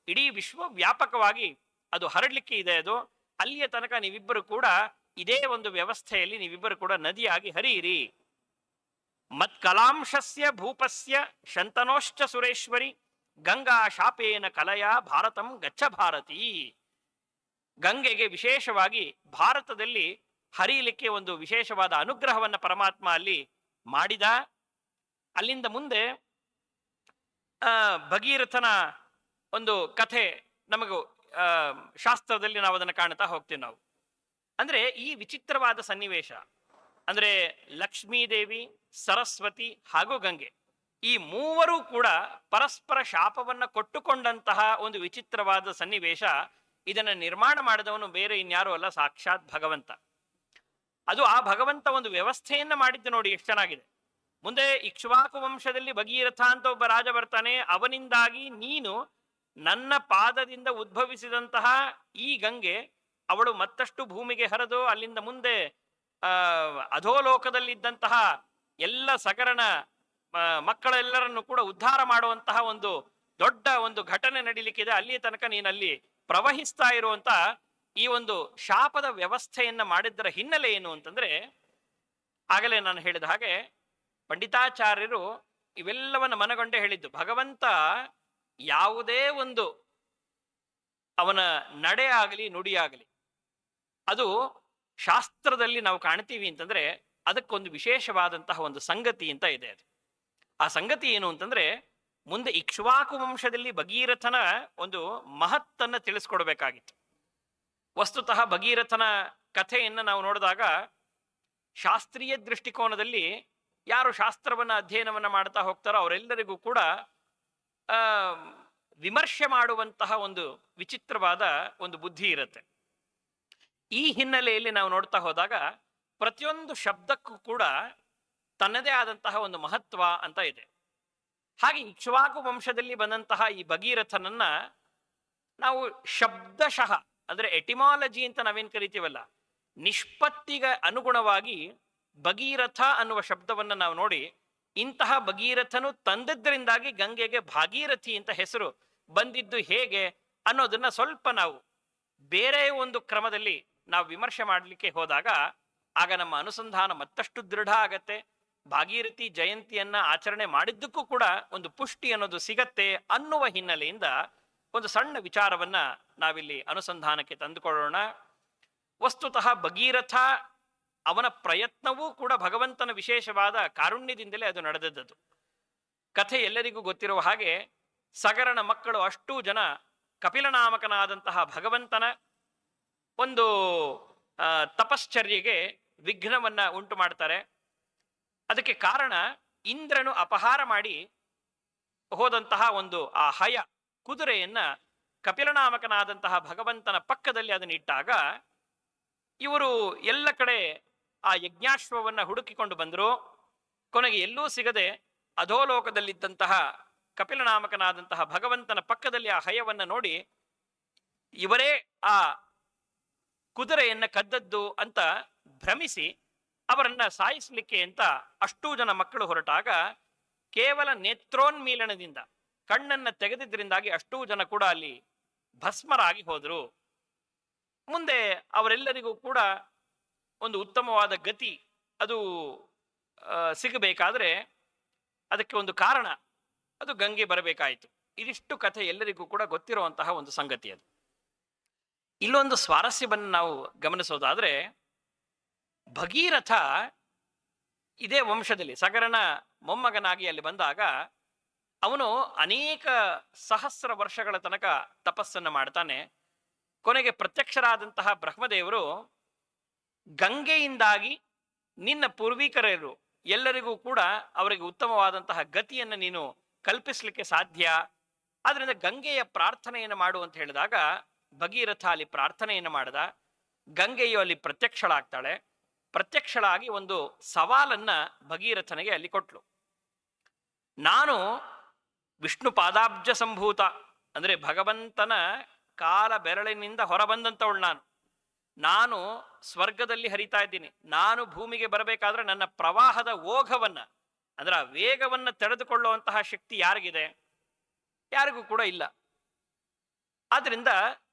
ಇಡೀ ವಿಶ್ವವ್ಯಾಪಕವಾಗಿ ಅದು ಹರಡ್ಲಿಕ್ಕೆ ಇದೆ. ಅದು ಅಲ್ಲಿಯ ತನಕ ನೀವಿಬ್ಬರು ಕೂಡ ಇದೇ ಒಂದು ವ್ಯವಸ್ಥೆಯಲ್ಲಿ ನೀವಿಬ್ಬರು ಕೂಡ ನದಿಯಾಗಿ ಹರಿಯಿರಿ. ಮತ್ಕಲಾಂಶಸ್ಯ ಭೂಪಸ್ಯ ಶಂತನೋಶ್ಚ ಸುರೇಶ್ವರಿ ಗಂಗಾ ಶಾಪೇನ ಕಲಯ ಭಾರತಂ ಗಚ್ಚ ಭಾರತಿ. ಗಂಗೆಗೆ ವಿಶೇಷವಾಗಿ ಭಾರತದಲ್ಲಿ ಹರಿಯಲಿಕ್ಕೆ ಒಂದು ವಿಶೇಷವಾದ ಅನುಗ್ರಹವನ್ನ ಪರಮಾತ್ಮ ಅಲ್ಲಿ ಮಾಡಿದ. ಅಲ್ಲಿಂದ ಮುಂದೆ ಭಗೀರಥನ ಒಂದು ಕಥೆ ನಮಗೂ ಶಾಸ್ತ್ರದಲ್ಲಿ ನಾವು ಅದನ್ನು ಕಾಣ್ತಾ ಹೋಗ್ತೀವಿ ನಾವು. ಅಂದ್ರೆ ಈ ವಿಚಿತ್ರವಾದ ಸನ್ನಿವೇಶ ಅಂದ್ರೆ ಲಕ್ಷ್ಮೀದೇವಿ, ಸರಸ್ವತಿ ಹಾಗೂ ಗಂಗೆ ಈ ಮೂವರೂ ಕೂಡ ಪರಸ್ಪರ ಶಾಪವನ್ನ ಕೊಟ್ಟುಕೊಂಡಂತಹ ಒಂದು ವಿಚಿತ್ರವಾದ ಸನ್ನಿವೇಶ. ಇದನ್ನ ನಿರ್ಮಾಣ ಮಾಡಿದವನು ಬೇರೆ ಇನ್ಯಾರು ಅಲ್ಲ, ಸಾಕ್ಷಾತ್ ಭಗವಂತ. ಅದು ಆ ಭಗವಂತ ಒಂದು ವ್ಯವಸ್ಥೆಯನ್ನ ಮಾಡಿದ್ದು ನೋಡಿ ಎಷ್ಟು ಚೆನ್ನಾಗಿದೆ. ಮುಂದೆ ಇಕ್ಷ್ವಾಕು ವಂಶದಲ್ಲಿ ಭಗೀರಥ ಅಂತ ಒಬ್ಬ ರಾಜ ಬರ್ತಾನೆ. ಅವನಿಂದಾಗಿ ನೀನು ನನ್ನ ಪಾದದಿಂದ ಉದ್ಭವಿಸಿದಂತಹ ಈ ಗಂಗೆ ಅವಳು ಮತ್ತಷ್ಟು ಭೂಮಿಗೆ ಹರಿದು ಅಲ್ಲಿಂದ ಮುಂದೆ ಅಧೋಲೋಕದಲ್ಲಿದ್ದಂತಹ ಎಲ್ಲ ಸಗರನ ಮಕ್ಕಳೆಲ್ಲರನ್ನು ಕೂಡ ಉದ್ಧಾರ ಮಾಡುವಂತಹ ಒಂದು ದೊಡ್ಡ ಒಂದು ಘಟನೆ ನಡೀಲಿಕ್ಕಿದೆ. ಅಲ್ಲಿಯ ತನಕ ನೀನಲ್ಲಿ ಪ್ರವಹಿಸ್ತಾ ಇರುವಂತ ಈ ಒಂದು ಶಾಪದ ವ್ಯವಸ್ಥೆಯನ್ನ ಮಾಡಿದ್ದರ ಹಿನ್ನೆಲೆ ಏನು ಅಂತಂದ್ರೆ, ಆಗಲೇ ನಾನು ಹೇಳಿದ ಹಾಗೆ ಪಂಡಿತಾಚಾರ್ಯರು ಇವೆಲ್ಲವನ್ನ ಮನಗೊಂಡೇ ಹೇಳಿದ್ದು. ಭಗವಂತ ಯಾವುದೇ ಒಂದು ಅವನ ನಡೆ ಆಗಲಿ ನುಡಿಯಾಗಲಿ ಅದು ಶಾಸ್ತ್ರದಲ್ಲಿ ನಾವು ಕಾಣ್ತೀವಿ ಅಂತಂದ್ರೆ ಅದಕ್ಕೊಂದು ವಿಶೇಷವಾದಂತಹ ಒಂದು ಸಂಗತಿ ಅಂತ ಇದೆ. ಅದು ಆ ಸಂಗತಿ ಏನು ಅಂತಂದ್ರೆ, ಮುಂದೆ ಇಕ್ಷ್ವಾಕು ವಂಶದಲ್ಲಿ ಭಗೀರಥನ ಒಂದು ಮಹತ್ತನ್ನ ತಿಳಿಸ್ಕೊಡ್ಬೇಕಾಗಿತ್ತು. ವಸ್ತುತಃ ಭಗೀರಥನ ಕಥೆಯನ್ನು ನಾವು ನೋಡಿದಾಗ ಶಾಸ್ತ್ರೀಯ ದೃಷ್ಟಿಕೋನದಲ್ಲಿ ಯಾರು ಶಾಸ್ತ್ರವನ್ನ ಅಧ್ಯಯನವನ್ನ ಮಾಡ್ತಾ ಹೋಗ್ತಾರೋ ಅವರೆಲ್ಲರಿಗೂ ಕೂಡ ವಿಮರ್ಶೆ ಮಾಡುವಂತಹ ಒಂದು ವಿಚಿತ್ರವಾದ ಒಂದು ಬುದ್ಧಿ ಇರುತ್ತೆ. ಈ ಹಿನ್ನೆಲೆಯಲ್ಲಿ ನಾವು ನೋಡ್ತಾ ಹೋದಾಗ ಪ್ರತಿಯೊಂದು ಶಬ್ದಕ್ಕೂ ಕೂಡ ತನ್ನದೇ ಆದಂತಹ ಒಂದು ಮಹತ್ವ ಅಂತ ಇದೆ. ಹಾಗೆ ಇಕ್ಷ್ವಾಕು ವಂಶದಲ್ಲಿ ಬಂದಂತಹ ಈ ಭಗೀರಥನನ್ನ ನಾವು ಶಬ್ದಶಃ ಅಂದ್ರೆ ಎಟಿಮಾಲಜಿ ಅಂತ ನಾವೇನ್ ಕರಿತೀವಲ್ಲ, ನಿಷ್ಪತ್ತಿಗೆ ಅನುಗುಣವಾಗಿ ಭಗೀರಥ ಅನ್ನುವ ಶಬ್ದವನ್ನ ನಾವು ನೋಡಿ ಇಂತಹ ಭಗೀರಥನು ತಂದದ್ರಿಂದಾಗಿ ಗಂಗೆಗೆ ಭಾಗೀರಥಿ ಅಂತ ಹೆಸರು ಬಂದಿದ್ದು ಹೇಗೆ ಅನ್ನೋದನ್ನ ಸ್ವಲ್ಪ ನಾವು ಬೇರೆ ಒಂದು ಕ್ರಮದಲ್ಲಿ ನಾವು ವಿಮರ್ಶೆ ಮಾಡಲಿಕ್ಕೆ ಹೋದಾಗ ಆಗ ನಮ್ಮ ಅನುಸಂಧಾನ ಮತ್ತಷ್ಟು ದೃಢ ಆಗತ್ತೆ. ಭಾಗೀರಥಿ ಜಯಂತಿಯನ್ನ ಆಚರಣೆ ಮಾಡಿದ್ದಕ್ಕೂ ಕೂಡ ಒಂದು ಪುಷ್ಟಿ ಅನ್ನೋದು ಸಿಗತ್ತೆ ಅನ್ನುವ ಹಿನ್ನೆಲೆಯಿಂದ ಒಂದು ಸಣ್ಣ ವಿಚಾರವನ್ನ ನಾವಿಲ್ಲಿ ಅನುಸಂಧಾನಕ್ಕೆ ತಂದುಕೊಳ್ಳೋಣ. ವಸ್ತುತಃ ಭಗೀರಥ ಅವನ ಪ್ರಯತ್ನವೂ ಕೂಡ ಭಗವಂತನ ವಿಶೇಷವಾದ ಕಾರುಣ್ಯದಿಂದಲೇ ಅದು ನಡೆದದ್ದು. ಕಥೆ ಎಲ್ಲರಿಗೂ ಗೊತ್ತಿರುವ ಹಾಗೆ ಸಗರನ ಮಕ್ಕಳು ಅಷ್ಟೂ ಜನ ಕಪಿಲನಾಮಕನಾದಂತಹ ಭಗವಂತನ ಒಂದು ತಪಶ್ಚರ್ಯೆಗೆ ವಿಘ್ನವನ್ನ ಉಂಟು ಮಾಡ್ತಾರೆ. ಅದಕ್ಕೆ ಕಾರಣ ಇಂದ್ರನು ಅಪಹಾರ ಮಾಡಿ ಹೋದಂತಹ ಒಂದು ಆ ಹಯ ಕುದುರೆಯನ್ನ ಕಪಿಲನಾಮಕನಾದಂತಹ ಭಗವಂತನ ಪಕ್ಕದಲ್ಲಿ ಅದನ್ನ ಇಟ್ಟಾಗ ಇವರು ಎಲ್ಲ ಕಡೆ ಆ ಯಜ್ಞಾಶ್ವವನ್ನ ಹುಡುಕಿಕೊಂಡು ಬಂದರು. ಕೊನೆಗೆ ಎಲ್ಲೂ ಸಿಗದೆ ಅಧೋಲೋಕದಲ್ಲಿದ್ದಂತಹ ಕಪಿಲನಾಮಕನಾದಂತಹ ಭಗವಂತನ ಪಕ್ಕದಲ್ಲಿ ಆ ಹಯವನ್ನ ನೋಡಿ ಇವರೇ ಆ ಕುದುರೆಯನ್ನ ಕದ್ದದ್ದು ಅಂತ ಭ್ರಮಿಸಿ ಅವರನ್ನ ಸಾಯಿಸಲಿಕ್ಕೆ ಅಂತ ಅಷ್ಟೂ ಜನ ಮಕ್ಕಳು ಹೊರಟಾಗ ಕೇವಲ ನೇತ್ರೋನ್ಮೀಲನದಿಂದ ಕಣ್ಣನ್ನ ತೆಗೆದಿದ್ದರಿಂದಾಗಿ ಅಷ್ಟೂ ಜನ ಕೂಡ ಅಲ್ಲಿ ಭಸ್ಮರಾಗಿ ಹೋದರು. ಮುಂದೆ ಅವರೆಲ್ಲರಿಗೂ ಕೂಡ ಒಂದು ಉತ್ತಮವಾದ ಗತಿ ಅದು ಸಿಗಬೇಕಾದ್ರೆ ಅದಕ್ಕೆ ಒಂದು ಕಾರಣ, ಅದು ಗಂಗೆ ಬರಬೇಕಾಯಿತು. ಇದಿಷ್ಟು ಕಥೆ ಎಲ್ಲರಿಗೂ ಕೂಡ ಗೊತ್ತಿರುವಂತಹ ಒಂದು ಸಂಗತಿ. ಅದು ಇಲ್ಲೊಂದು ಸ್ವಾರಸ್ಯವನ್ನು ನಾವು ಗಮನಿಸೋದಾದ್ರೆ, ಭಗೀರಥ ಇದೇ ವಂಶದಲ್ಲಿ ಸಗರನ ಮೊಮ್ಮಗನಾಗಿ ಅಲ್ಲಿ ಬಂದಾಗ ಅವನು ಅನೇಕ ಸಹಸ್ರ ವರ್ಷಗಳ ತನಕ ತಪಸ್ಸನ್ನು ಮಾಡ್ತಾನೆ. ಕೊನೆಗೆ ಪ್ರತ್ಯಕ್ಷರಾದಂತಹ ಬ್ರಹ್ಮದೇವರು ಗಂಗೆಯಿಂದಾಗಿ ನಿನ್ನ ಪೂರ್ವಿಕರು ಎಲ್ಲರಿಗೂ ಕೂಡ ಅವರಿಗೆ ಉತ್ತಮವಾದಂತಹ ಗತಿಯನ್ನು ನೀನು ಕಲ್ಪಿಸಲಿಕ್ಕೆ ಸಾಧ್ಯ, ಆದ್ರಿಂದ ಗಂಗೆಯ ಪ್ರಾರ್ಥನೆಯನ್ನು ಮಾಡು ಅಂತ ಹೇಳಿದಾಗ ಭಗೀರಥ ಅಲ್ಲಿ ಪ್ರಾರ್ಥನೆಯನ್ನು ಮಾಡಿದ. ಗಂಗೆಯು ಅಲ್ಲಿ ಪ್ರತ್ಯಕ್ಷಳಾಗ್ತಾಳೆ. ಪ್ರತ್ಯಕ್ಷಳಾಗಿ ಒಂದು ಸವಾಲನ್ನ ಭಗೀರಥನಿಗೆ ಅಲ್ಲಿ ಕೊಟ್ಲು. ನಾನು ವಿಷ್ಣು ಪಾದಾಬ್ಜ ಸಂಭೂತ ಅಂದ್ರೆ ಭಗವಂತನ ಕಾಲ ಬೆರಳಿನಿಂದ ಹೊರಬಂದಂಥವಳು ನಾನು ಸ್ವರ್ಗದಲ್ಲಿ ಹರಿತಾ ಇದ್ದೀನಿ. ನಾನು ಭೂಮಿಗೆ ಬರಬೇಕಾದ್ರೆ ನನ್ನ ಪ್ರವಾಹದ ಓಘವನ್ನ ಅಂದ್ರೆ ಆ ವೇಗವನ್ನ ತಡೆದುಕೊಳ್ಳುವಂತಹ ಶಕ್ತಿ ಯಾರಿಗಿದೆ? ಯಾರಿಗೂ ಕೂಡ ಇಲ್ಲ. ಆದ್ರಿಂದ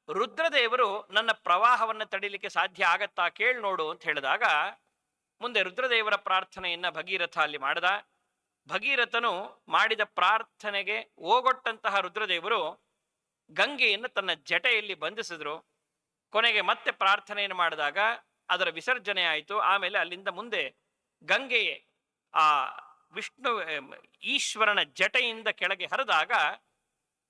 ರುದ್ರದೇವರು ನನ್ನ ಪ್ರವಾಹವನ್ನು ತಡಿಲಿಕ್ಕೆ ಸಾಧ್ಯ ಆಗತ್ತಾ ಕೇಳಿ ನೋಡು ಅಂತ ಹೇಳಿದಾಗ ಮುಂದೆ ರುದ್ರದೇವರ ಪ್ರಾರ್ಥನೆಯನ್ನ ಭಗೀರಥ ಅಲ್ಲಿ ಮಾಡಿದ. ಭಗೀರಥನು ಮಾಡಿದ ಪ್ರಾರ್ಥನೆಗೆ ಓಗೊಟ್ಟಂತಹ ರುದ್ರದೇವರು ಗಂಗೆಯನ್ನು ತನ್ನ ಜಟೆಯಲ್ಲಿ ಬಂಧಿಸಿದ್ರು. ಕೊನೆಗೆ ಮತ್ತೆ ಪ್ರಾರ್ಥನೆಯನ್ನು ಮಾಡಿದಾಗ ಅದರ ವಿಸರ್ಜನೆ ಆಯಿತು. ಆಮೇಲೆ ಅಲ್ಲಿಂದ ಮುಂದೆ ಗಂಗೆಯೇ ಆ ವಿಷ್ಣು ಈಶ್ವರನ ಜಟೆಯಿಂದ ಕೆಳಗೆ ಹರಿದಾಗ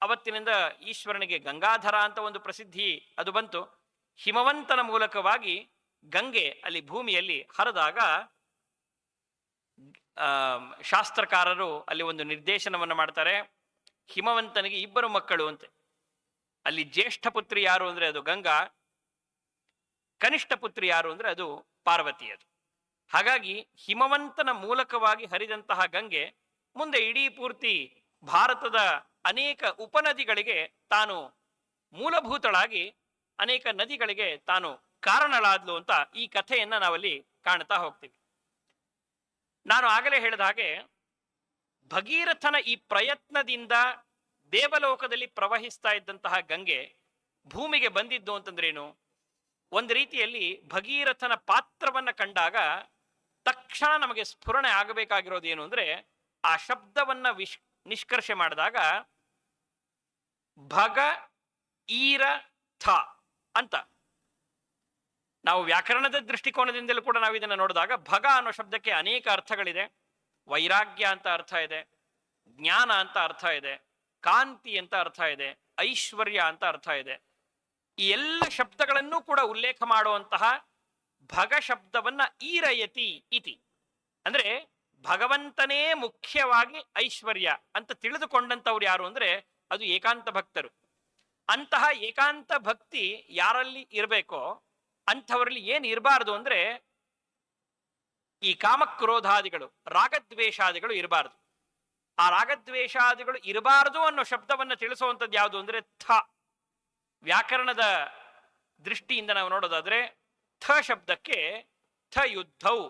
ಅವತ್ತಿನಿಂದ ಈಶ್ವರನಿಗೆ ಗಂಗಾಧರ ಅಂತ ಒಂದು ಪ್ರಸಿದ್ಧಿ ಅದು ಬಂತು. ಹಿಮವಂತನ ಮೂಲಕವಾಗಿ ಗಂಗೆ ಅಲ್ಲಿ ಭೂಮಿಯಲ್ಲಿ ಹರಿದಾಗ ಶಾಸ್ತ್ರಕಾರರು ಅಲ್ಲಿ ಒಂದು ನಿರ್ದೇಶನವನ್ನು ಮಾಡ್ತಾರೆ. ಹಿಮವಂತನಿಗೆ ಇಬ್ಬರು ಮಕ್ಕಳು ಅಂತೆ. ಅಲ್ಲಿ ಜ್ಯೇಷ್ಠ ಪುತ್ರಿ ಯಾರು ಅಂದ್ರೆ ಅದು ಗಂಗಾ, ಕನಿಷ್ಠ ಪುತ್ರಿ ಯಾರು ಅಂದ್ರೆ ಅದು ಪಾರ್ವತಿ. ಅದು ಹಾಗಾಗಿ ಹಿಮವಂತನ ಮೂಲಕವಾಗಿ ಹರಿದಂತಹ ಗಂಗೆ ಮುಂದೆ ಇಡೀ ಪೂರ್ತಿ ಭಾರತದ ಅನೇಕ ಉಪನದಿಗಳಿಗೆ ತಾನು ಮೂಲಭೂತಳಾಗಿ ಅನೇಕ ನದಿಗಳಿಗೆ ತಾನು ಕಾರಣಳಾದ್ಲು ಅಂತ ಈ ಕಥೆಯನ್ನ ನಾವಲ್ಲಿ ಕಾಣ್ತಾ ಹೋಗ್ತೀವಿ. ನಾನು ಆಗಲೇ ಹೇಳಿದ ಹಾಗೆ ಭಗೀರಥನ ಈ ಪ್ರಯತ್ನದಿಂದ ದೇವಲೋಕದಲ್ಲಿ ಪ್ರವಹಿಸ್ತಾ ಇದ್ದಂತಹ ಗಂಗೆ ಭೂಮಿಗೆ ಬಂದಿದ್ದು ಅಂತಂದ್ರೇನು? ಒಂದು ರೀತಿಯಲ್ಲಿ ಭಗೀರಥನ ಪಾತ್ರವನ್ನ ಕಂಡಾಗ ತಕ್ಷಣ ನಮಗೆ ಸ್ಫುರಣೆ ಆಗಬೇಕಾಗಿರೋದು ಏನು ಅಂದ್ರೆ, ಆ ಶಬ್ದವನ್ನ ನಿಷ್ಕರ್ಷೆ ಮಾಡಿದಾಗ ಭಗ ಈರ ಥ ಅಂತ ನಾವು ವ್ಯಾಕರಣದ ದೃಷ್ಟಿಕೋನದಿಂದಲೂ ಕೂಡ ನಾವು ಇದನ್ನು ನೋಡಿದಾಗ ಭಗ ಅನ್ನೋ ಶಬ್ದಕ್ಕೆ ಅನೇಕ ಅರ್ಥಗಳಿದೆ. ವೈರಾಗ್ಯ ಅಂತ ಅರ್ಥ ಇದೆ, ಜ್ಞಾನ ಅಂತ ಅರ್ಥ ಇದೆ, ಕಾಂತಿ ಅಂತ ಅರ್ಥ ಇದೆ, ಐಶ್ವರ್ಯ ಅಂತ ಅರ್ಥ ಇದೆ. ಈ ಎಲ್ಲ ಶಬ್ದಗಳನ್ನು ಕೂಡ ಉಲ್ಲೇಖ ಮಾಡುವಂತಹ ಭಗ ಶಬ್ದವನ್ನ ಈರಯತಿ ಇತಿ ಅಂದ್ರೆ ಭಗವಂತನೇ ಮುಖ್ಯವಾಗಿ ಐಶ್ವರ್ಯ ಅಂತ ತಿಳಿದುಕೊಂಡಂತವ್ರು ಯಾರು ಅಂದ್ರೆ ಅದು ಏಕಾಂತ ಭಕ್ತರು. ಅಂತಹ ಏಕಾಂತ ಭಕ್ತಿ ಯಾರಲ್ಲಿ ಇರಬೇಕೋ ಅಂಥವರಲ್ಲಿ ಏನು ಇರಬಾರ್ದು ಅಂದ್ರೆ ಈ ಕಾಮಕ್ರೋಧಾದಿಗಳು ರಾಗದ್ವೇಷಾದಿಗಳು ಇರಬಾರ್ದು. ಆ ರಾಗದ್ವೇಷಾದಿಗಳು ಇರಬಾರ್ದು ಅನ್ನೋ ಶಬ್ದವನ್ನು ತಿಳಿಸುವಂಥದ್ದು ಯಾವುದು ಅಂದ್ರೆ ಥ. ವ್ಯಾಕರಣದ ದೃಷ್ಟಿಯಿಂದ ನಾವು ನೋಡೋದಾದ್ರೆ ಥ ಶಬ್ದಕ್ಕೆ ಥ ಯುದ್ಧವು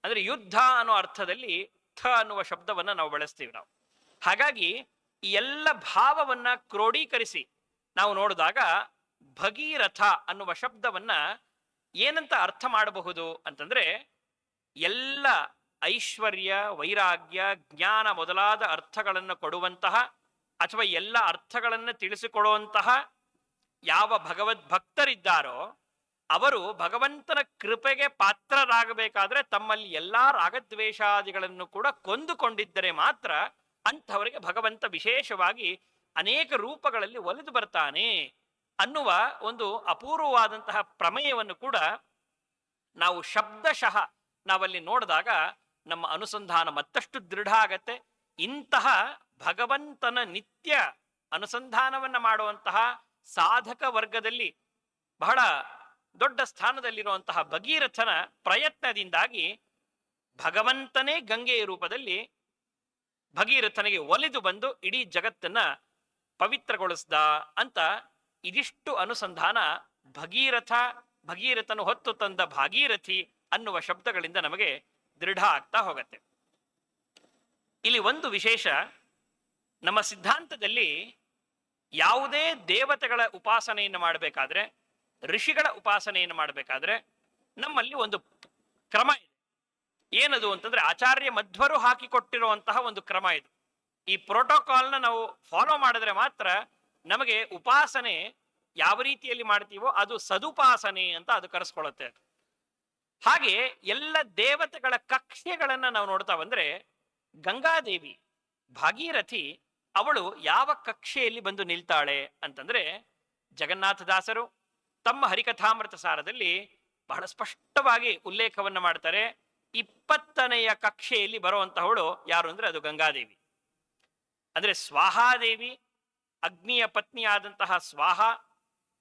ಅಂದ್ರೆ ಯುದ್ಧ ಅನ್ನೋ ಅರ್ಥದಲ್ಲಿ ಥ ಅನ್ನುವ ಶಬ್ದವನ್ನ ನಾವು ಬಳಸ್ತೀವಿ ನಾವು. ಹಾಗಾಗಿ ಈ ಎಲ್ಲ ಭಾವವನ್ನ ಕ್ರೋಢೀಕರಿಸಿ ನಾವು ನೋಡಿದಾಗ ಭಗೀರಥ ಅನ್ನುವ ಶಬ್ದವನ್ನ ಏನಂತ ಅರ್ಥ ಮಾಡಬಹುದು ಅಂತಂದ್ರೆ ಎಲ್ಲ ಐಶ್ವರ್ಯ, ವೈರಾಗ್ಯ, ಜ್ಞಾನ ಮೊದಲಾದ ಅರ್ಥಗಳನ್ನು ಕೊಡುವಂತಹ ಅಥವಾ ಎಲ್ಲ ಅರ್ಥಗಳನ್ನು ತಿಳಿಸಿಕೊಡುವಂತಹ ಯಾವ ಭಗವದ್ ಭಕ್ತರಿದ್ದಾರೋ ಅವರು ಭಗವಂತನ ಕೃಪೆಗೆ ಪಾತ್ರರಾಗಬೇಕಾದ್ರೆ ತಮ್ಮಲ್ಲಿ ಎಲ್ಲಾ ರಾಗದ್ವೇಷಾದಿಗಳನ್ನು ಕೂಡ ಕೊಂದುಕೊಂಡಿದ್ದರೆ ಮಾತ್ರ ಅಂಥವರಿಗೆ ಭಗವಂತ ವಿಶೇಷವಾಗಿ ಅನೇಕ ರೂಪಗಳಲ್ಲಿ ಒಲಿದು ಬರ್ತಾನೆ ಅನ್ನುವ ಒಂದು ಅಪೂರ್ವವಾದಂತಹ ಪ್ರಮೇಯವನ್ನು ಕೂಡ ನಾವು ಶಬ್ದಶಃ ನಾವಲ್ಲಿ ನೋಡಿದಾಗ ನಮ್ಮ ಅನುಸಂಧಾನ ಮತ್ತಷ್ಟು ದೃಢ ಆಗತ್ತೆ. ಇಂತಹ ಭಗವಂತನ ನಿತ್ಯ ಅನುಸಂಧಾನವನ್ನ ಮಾಡುವಂತಹ ಸಾಧಕ ವರ್ಗದಲ್ಲಿ ಬಹಳ ದೊಡ್ಡ ಸ್ಥಾನದಲ್ಲಿರುವಂತಹ ಭಗೀರಥನ ಪ್ರಯತ್ನದಿಂದಾಗಿ ಭಗವಂತನೇ ಗಂಗೆಯ ರೂಪದಲ್ಲಿ ಭಗೀರಥನಿಗೆ ಒಲಿದು ಬಂದು ಇಡೀ ಜಗತ್ತನ್ನ ಪವಿತ್ರಗೊಳಿಸ್ದ ಅಂತ ಇದಿಷ್ಟು ಅನುಸಂಧಾನ ಭಗೀರಥನು ಹೊತ್ತು ತಂದ ಭಾಗೀರಥಿ ಅನ್ನುವ ಶಬ್ದಗಳಿಂದ ನಮಗೆ ದೃಢ ಆಗ್ತಾ ಹೋಗತ್ತೆ. ಇಲ್ಲಿ ಒಂದು ವಿಶೇಷ, ನಮ್ಮ ಸಿದ್ಧಾಂತದಲ್ಲಿ ಯಾವುದೇ ದೇವತೆಗಳ ಉಪಾಸನೆಯನ್ನು ಮಾಡಬೇಕಾದ್ರೆ, ಋಷಿಗಳ ಉಪಾಸನೆಯನ್ನು ಮಾಡಬೇಕಾದ್ರೆ ನಮ್ಮಲ್ಲಿ ಒಂದು ಕ್ರಮ ಇದೆ. ಏನದು ಅಂತಂದ್ರೆ ಆಚಾರ್ಯ ಮಧ್ವರು ಹಾಕಿಕೊಟ್ಟಿರುವಂತಹ ಒಂದು ಕ್ರಮ ಇದು. ಈ ಪ್ರೋಟೋಕಾಲ್ನ ನಾವು ಫಾಲೋ ಮಾಡಿದ್ರೆ ಮಾತ್ರ ನಮಗೆ ಉಪಾಸನೆ ಯಾವ ರೀತಿಯಲ್ಲಿ ಮಾಡ್ತೀವೋ ಅದು ಸದುಪಾಸನೆ ಅಂತ ಅದು ಕರೆಸ್ಕೊಳ್ಳುತ್ತೆ. ಹಾಗೆ ಎಲ್ಲ ದೇವತೆಗಳ ಕಕ್ಷೆಗಳನ್ನ ನಾವು ನೋಡ್ತಾ ಬಂದ್ರೆ ಗಂಗಾದೇವಿ ಭಾಗೀರಥಿ ಅವಳು ಯಾವ ಕಕ್ಷೆಯಲ್ಲಿ ಬಂದು ನಿಲ್ತಾಳೆ ಅಂತಂದ್ರೆ ಜಗನ್ನಾಥದಾಸರು ತಮ್ಮ ಹರಿಕಥಾಮೃತ ಸಾರದಲ್ಲಿ ಬಹಳ ಸ್ಪಷ್ಟವಾಗಿ ಉಲ್ಲೇಖವನ್ನು ಮಾಡ್ತಾರೆ. 20ನೆಯ ಕಕ್ಷೆಯಲ್ಲಿ ಬರುವಂತಹವಳು ಯಾರು ಅಂದ್ರೆ ಅದು ಗಂಗಾದೇವಿ. ಅಂದ್ರೆ ಸ್ವಾಹಾದೇವಿ, ಅಗ್ನಿಯ ಪತ್ನಿಯಾದಂತಹ ಸ್ವಾಹ,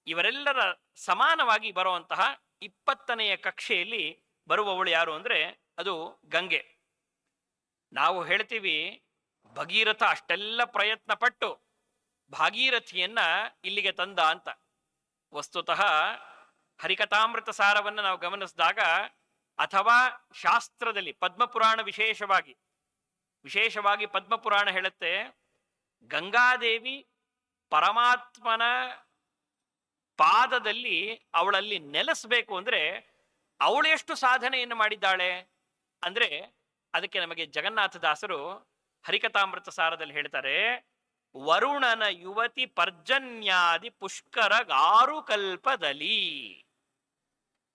ಇವರೆಲ್ಲರ ಸಮಾನವಾಗಿ ಬರುವಂತಹ 20ನೆಯ ಕಕ್ಷೆಯಲ್ಲಿ ಬರುವವಳು ಯಾರು ಅಂದ್ರೆ ಅದು ಗಂಗೆ. ನಾವು ಹೇಳ್ತೀವಿ ಭಗೀರಥ ಅಷ್ಟೆಲ್ಲ ಪ್ರಯತ್ನ ಪಟ್ಟು ಭಾಗೀರಥಿಯನ್ನ ಇಲ್ಲಿಗೆ ತಂದ ಅಂತ. ವಸ್ತುತಃ ಹರಿಕಥಾಮೃತ ಸಾರವನ್ನು ನಾವು ಗಮನಿಸಿದಾಗ ಅಥವಾ ಶಾಸ್ತ್ರದಲ್ಲಿ ಪದ್ಮಪುರಾಣ ವಿಶೇಷವಾಗಿ ಪದ್ಮಪುರಾಣ ಹೇಳುತ್ತೆ ಗಂಗಾದೇವಿ ಪರಮಾತ್ಮನ ಪಾದದಲ್ಲಿ ಅವಳಲ್ಲಿ ನೆಲೆಸಬೇಕು ಅಂದ್ರೆ ಅವಳು ಎಷ್ಟು ಸಾಧನೆಯನ್ನು ಮಾಡಿದ್ದಾಳೆ ಅಂದ್ರೆ ಅದಕ್ಕೆ ನಮಗೆ ಜಗನ್ನಾಥದಾಸರು ಹರಿಕಥಾಮೃತ ಸಾರದಲ್ಲಿ ಹೇಳ್ತಾರೆ, ವರುಣನ ಯುವತಿ ಪರ್ಜನ್ಯಾದಿ ಪುಷ್ಕರ 6 ಕಲ್ಪದಲ್ಲಿ.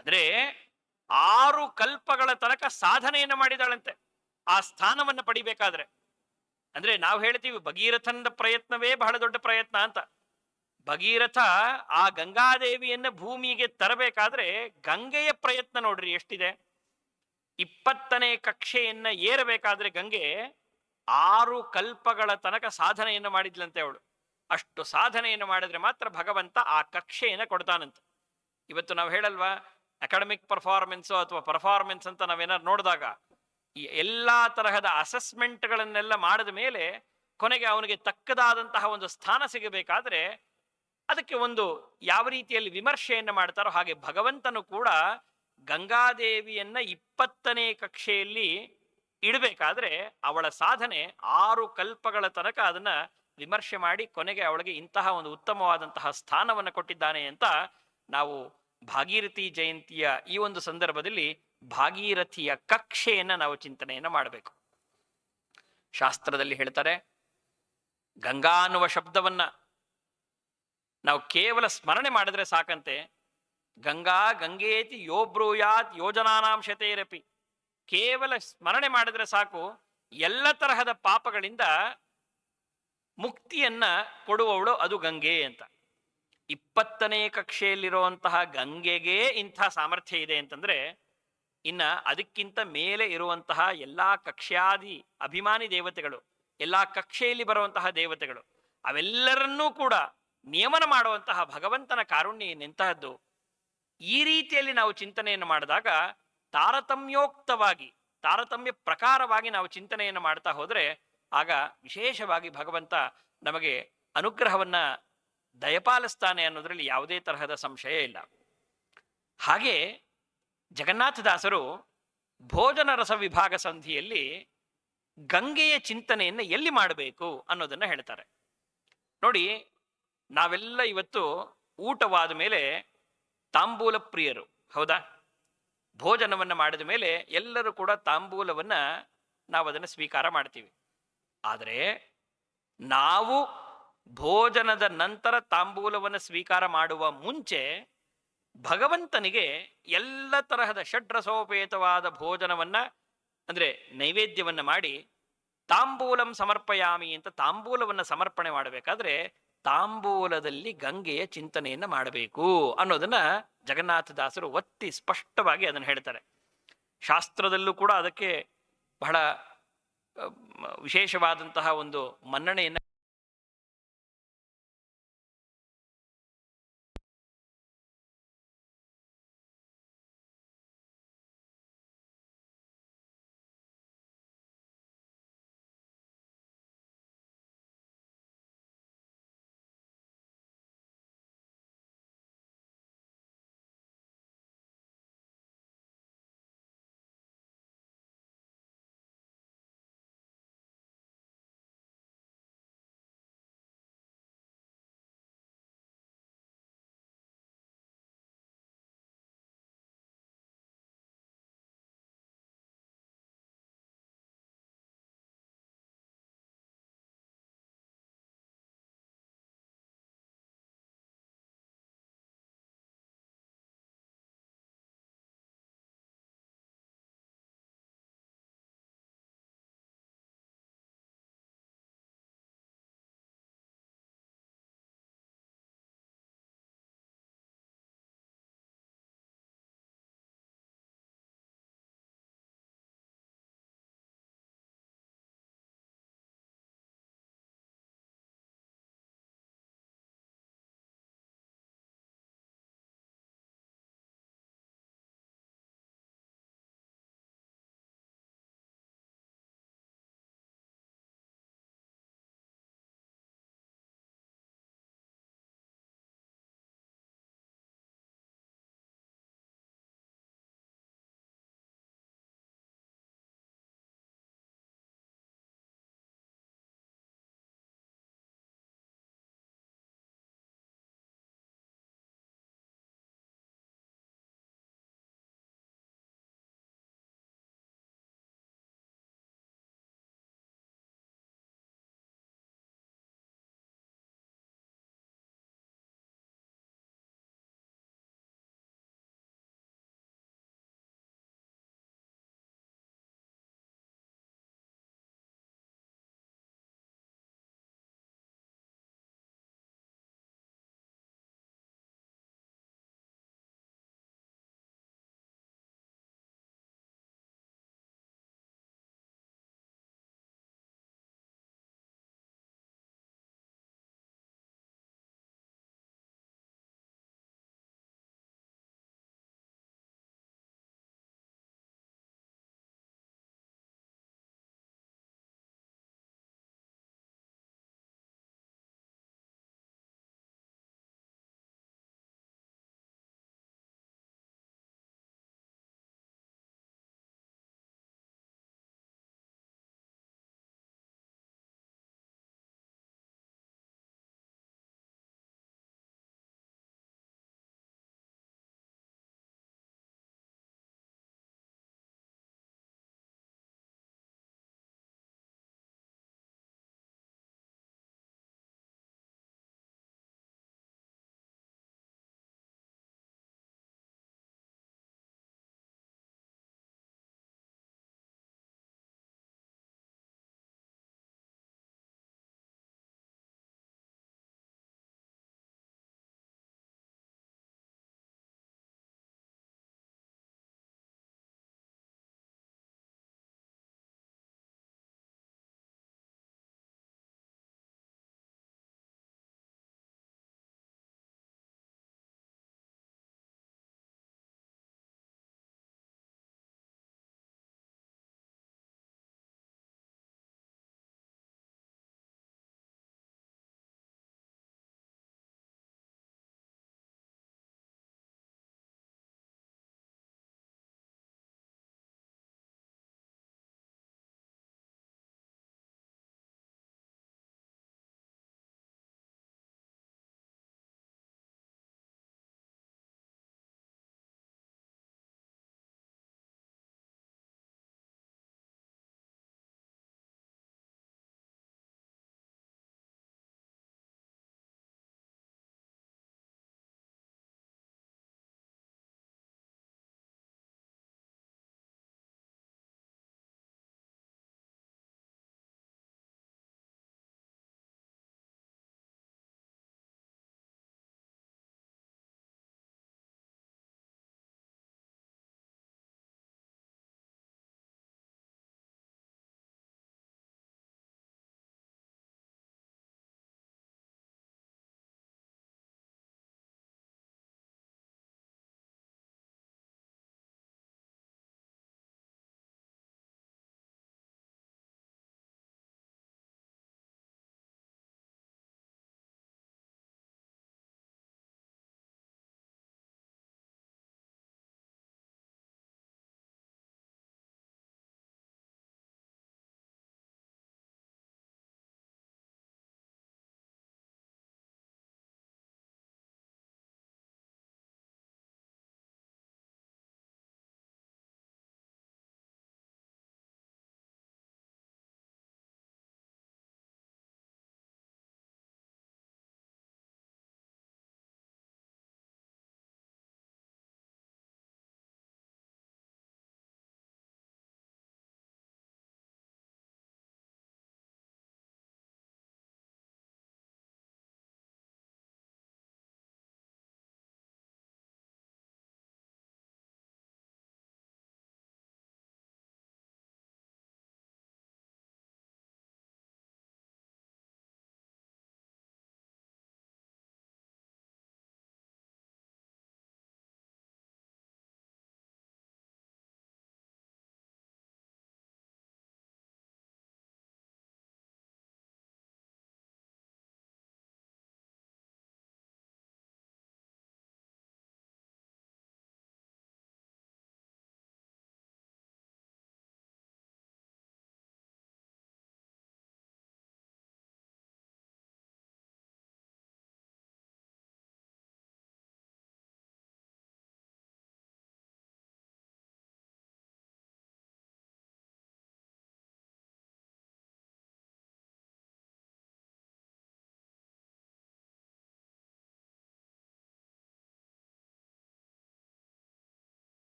ಅಂದ್ರೆ 6 ಕಲ್ಪಗಳ ತನಕ ಸಾಧನೆಯನ್ನು ಮಾಡಿದಾಳಂತೆ. ಆ ಸ್ಥಾನವನ್ನು ಪಡಿಬೇಕಾದ್ರೆ. ಅಂದ್ರೆ ನಾವು ಹೇಳ್ತೀವಿ ಭಗೀರಥನ ಪ್ರಯತ್ನವೇ ಬಹಳ ದೊಡ್ಡ ಪ್ರಯತ್ನ ಅಂತ. ಭಗೀರಥ ಆ ಗಂಗಾದೇವಿಯನ್ನ ಭೂಮಿಗೆ ತರಬೇಕಾದ್ರೆ ಗಂಗೆಯ ಪ್ರಯತ್ನ ನೋಡ್ರಿ ಎಷ್ಟಿದೆ. 20ನೇ ಕಕ್ಷೆಯನ್ನ ಏರಬೇಕಾದ್ರೆ ಗಂಗೆ 6 ಕಲ್ಪಗಳ ತನಕ ಸಾಧನೆಯನ್ನು ಮಾಡಿದ್ಲಂತೆ ಅವಳು. ಅಷ್ಟು ಸಾಧನೆಯನ್ನು ಮಾಡಿದ್ರೆ ಮಾತ್ರ ಭಗವಂತ ಆ ಕಕ್ಷೆಯನ್ನು ಕೊಡ್ತಾನಂತೆ. ಇವತ್ತು ನಾವು ಹೇಳಲ್ವಾ, ಅಕಾಡೆಮಿಕ್ ಪರ್ಫಾರ್ಮೆನ್ಸ್ ಅಥವಾ ಪರ್ಫಾರ್ಮೆನ್ಸ್ ಅಂತ ನಾವೇನಾದ್ರು ನೋಡಿದಾಗ ಈ ಎಲ್ಲಾ ತರಹದ ಅಸೆಸ್ಮೆಂಟ್ಗಳನ್ನೆಲ್ಲ ಮಾಡಿದ ಮೇಲೆ ಕೊನೆಗೆ ಅವನಿಗೆ ತಕ್ಕದಾದಂತಹ ಒಂದು ಸ್ಥಾನ ಸಿಗಬೇಕಾದ್ರೆ ಅದಕ್ಕೆ ಒಂದು ಯಾವ ರೀತಿಯಲ್ಲಿ ವಿಮರ್ಶೆಯನ್ನು ಮಾಡ್ತಾರೋ ಹಾಗೆ ಭಗವಂತನು ಕೂಡ ಗಂಗಾದೇವಿಯನ್ನ 20ನೇ ಕಕ್ಷೆಯಲ್ಲಿ ಇಡಬೇಕಾದ್ರೆ ಅವಳ ಸಾಧನೆ 6 ಕಲ್ಪಗಳ ತನಕ ಅದನ್ನ ವಿಮರ್ಶೆ ಮಾಡಿ ಕೊನೆಗೆ ಅವಳಿಗೆ ಇಂತಹ ಒಂದು ಉತ್ತಮವಾದಂತಹ ಸ್ಥಾನವನ್ನು ಕೊಟ್ಟಿದ್ದಾನೆ ಅಂತ ನಾವು ಭಾಗೀರಥಿ ಜಯಂತಿಯ ಈ ಒಂದು ಸಂದರ್ಭದಲ್ಲಿ ಭಾಗೀರಥಿಯ ಕಕ್ಷೆಯನ್ನ ನಾವು ಚಿಂತನೆಯನ್ನು ಮಾಡಬೇಕು. ಶಾಸ್ತ್ರದಲ್ಲಿ ಹೇಳ್ತಾರೆ, ಗಂಗಾ ಅನ್ನುವ ಶಬ್ದವನ್ನ ನಾವು ಕೇವಲ ಸ್ಮರಣೆ ಮಾಡಿದ್ರೆ ಸಾಕಂತೆ. ಗಂಗಾ ಗಂಗೇತಿ ಯೋ ಬ್ರೂಯಾತ್ ಯೋಜನಾನಾಂ ಶತೇರಪಿ. ಕೇವಲ ಸ್ಮರಣೆ ಮಾಡಿದ್ರೆ ಸಾಕು, ಎಲ್ಲ ತರಹದ ಪಾಪಗಳಿಂದ ಮುಕ್ತಿಯನ್ನ ಕೊಡುವವಳು ಅದು ಗಂಗೆ ಅಂತ. 20ನೇ ಕಕ್ಷೆಯಲ್ಲಿರುವಂತಹ ಗಂಗೆಗೆ ಇಂಥ ಸಾಮರ್ಥ್ಯ ಇದೆ ಅಂತಂದ್ರೆ ಇನ್ನ ಅದಕ್ಕಿಂತ ಮೇಲೆ ಇರುವಂತಹ ಎಲ್ಲಾ ಕಕ್ಷ್ಯಾದಿ ಅಭಿಮಾನಿ ದೇವತೆಗಳು, ಎಲ್ಲಾ ಕಕ್ಷೆಯಲ್ಲಿ ಬರುವಂತಹ ದೇವತೆಗಳು, ಅವೆಲ್ಲರನ್ನೂ ಕೂಡ ನಿಯಮನ ಮಾಡುವಂತಹ ಭಗವಂತನ ಕಾರುಣ್ಯ ಎಂತಹದ್ದು. ಈ ರೀತಿಯಲ್ಲಿ ನಾವು ಚಿಂತನೆಯನ್ನು ಮಾಡಿದಾಗ ತಾರತಮ್ಯೋಕ್ತವಾಗಿ, ತಾರತಮ್ಯ ಪ್ರಕಾರವಾಗಿ ನಾವು ಚಿಂತನೆಯನ್ನು ಮಾಡ್ತಾ ಹೋದ್ರೆ ಆಗ ವಿಶೇಷವಾಗಿ ಭಗವಂತ ನಮಗೆ ಅನುಗ್ರಹವನ್ನ ದಯಪಾಲಿಸ್ತಾನೆ ಅನ್ನೋದ್ರಲ್ಲಿ ಯಾವುದೇ ತರಹದ ಸಂಶಯ ಇಲ್ಲ. ಹಾಗೆ ಜಗನ್ನಾಥದಾಸರು ಭೋಜನ ರಸ ವಿಭಾಗ ಸಂಧಿಯಲ್ಲಿ ಗಂಗೆಯ ಚಿಂತನೆಯನ್ನು ಎಲ್ಲಿ ಮಾಡಬೇಕು ಅನ್ನೋದನ್ನ ಹೇಳ್ತಾರೆ. ನೋಡಿ, ನಾವೆಲ್ಲ ಇವತ್ತು ಊಟವಾದ ಮೇಲೆ ತಾಂಬೂಲ ಪ್ರಿಯರು, ಹೌದಾ? ಭೋಜನವನ್ನ ಮಾಡಿದ ಮೇಲೆ ಎಲ್ಲರೂ ಕೂಡ ತಾಂಬೂಲವನ್ನ ನಾವು ಅದನ್ನು ಸ್ವೀಕಾರ ಮಾಡ್ತೀವಿ. ಆದರೆ ನಾವು ಭೋಜನದ ನಂತರ ತಾಂಬೂಲವನ್ನು ಸ್ವೀಕಾರ ಮಾಡುವ ಮುಂಚೆ ಭಗವಂತನಿಗೆ ಎಲ್ಲ ತರಹದ ಷಡ್ರಸೋಪೇತವಾದ ಭೋಜನವನ್ನ ಅಂದ್ರೆ ನೈವೇದ್ಯವನ್ನ ಮಾಡಿ ತಾಂಬೂಲಂ ಸಮರ್ಪಯಾಮಿ ಅಂತ ತಾಂಬೂಲವನ್ನ ಸಮರ್ಪಣೆ ಮಾಡಬೇಕಾದ್ರೆ ತಾಂಬೂಲದಲ್ಲಿ ಗಂಗೆಯ ಚಿಂತನೆಯನ್ನ ಮಾಡಬೇಕು ಅನ್ನೋದನ್ನ ಜಗನ್ನಾಥದಾಸರು ಒತ್ತಿ ಸ್ಪಷ್ಟವಾಗಿ ಅದನ್ನು ಹೇಳ್ತಾರೆ. ಶಾಸ್ತ್ರದಲ್ಲೂ ಕೂಡ ಅದಕ್ಕೆ ಬಹಳ ವಿಶೇಷವಾದಂತಹ ಒಂದು ಮನ್ನಣೆಯನ್ನ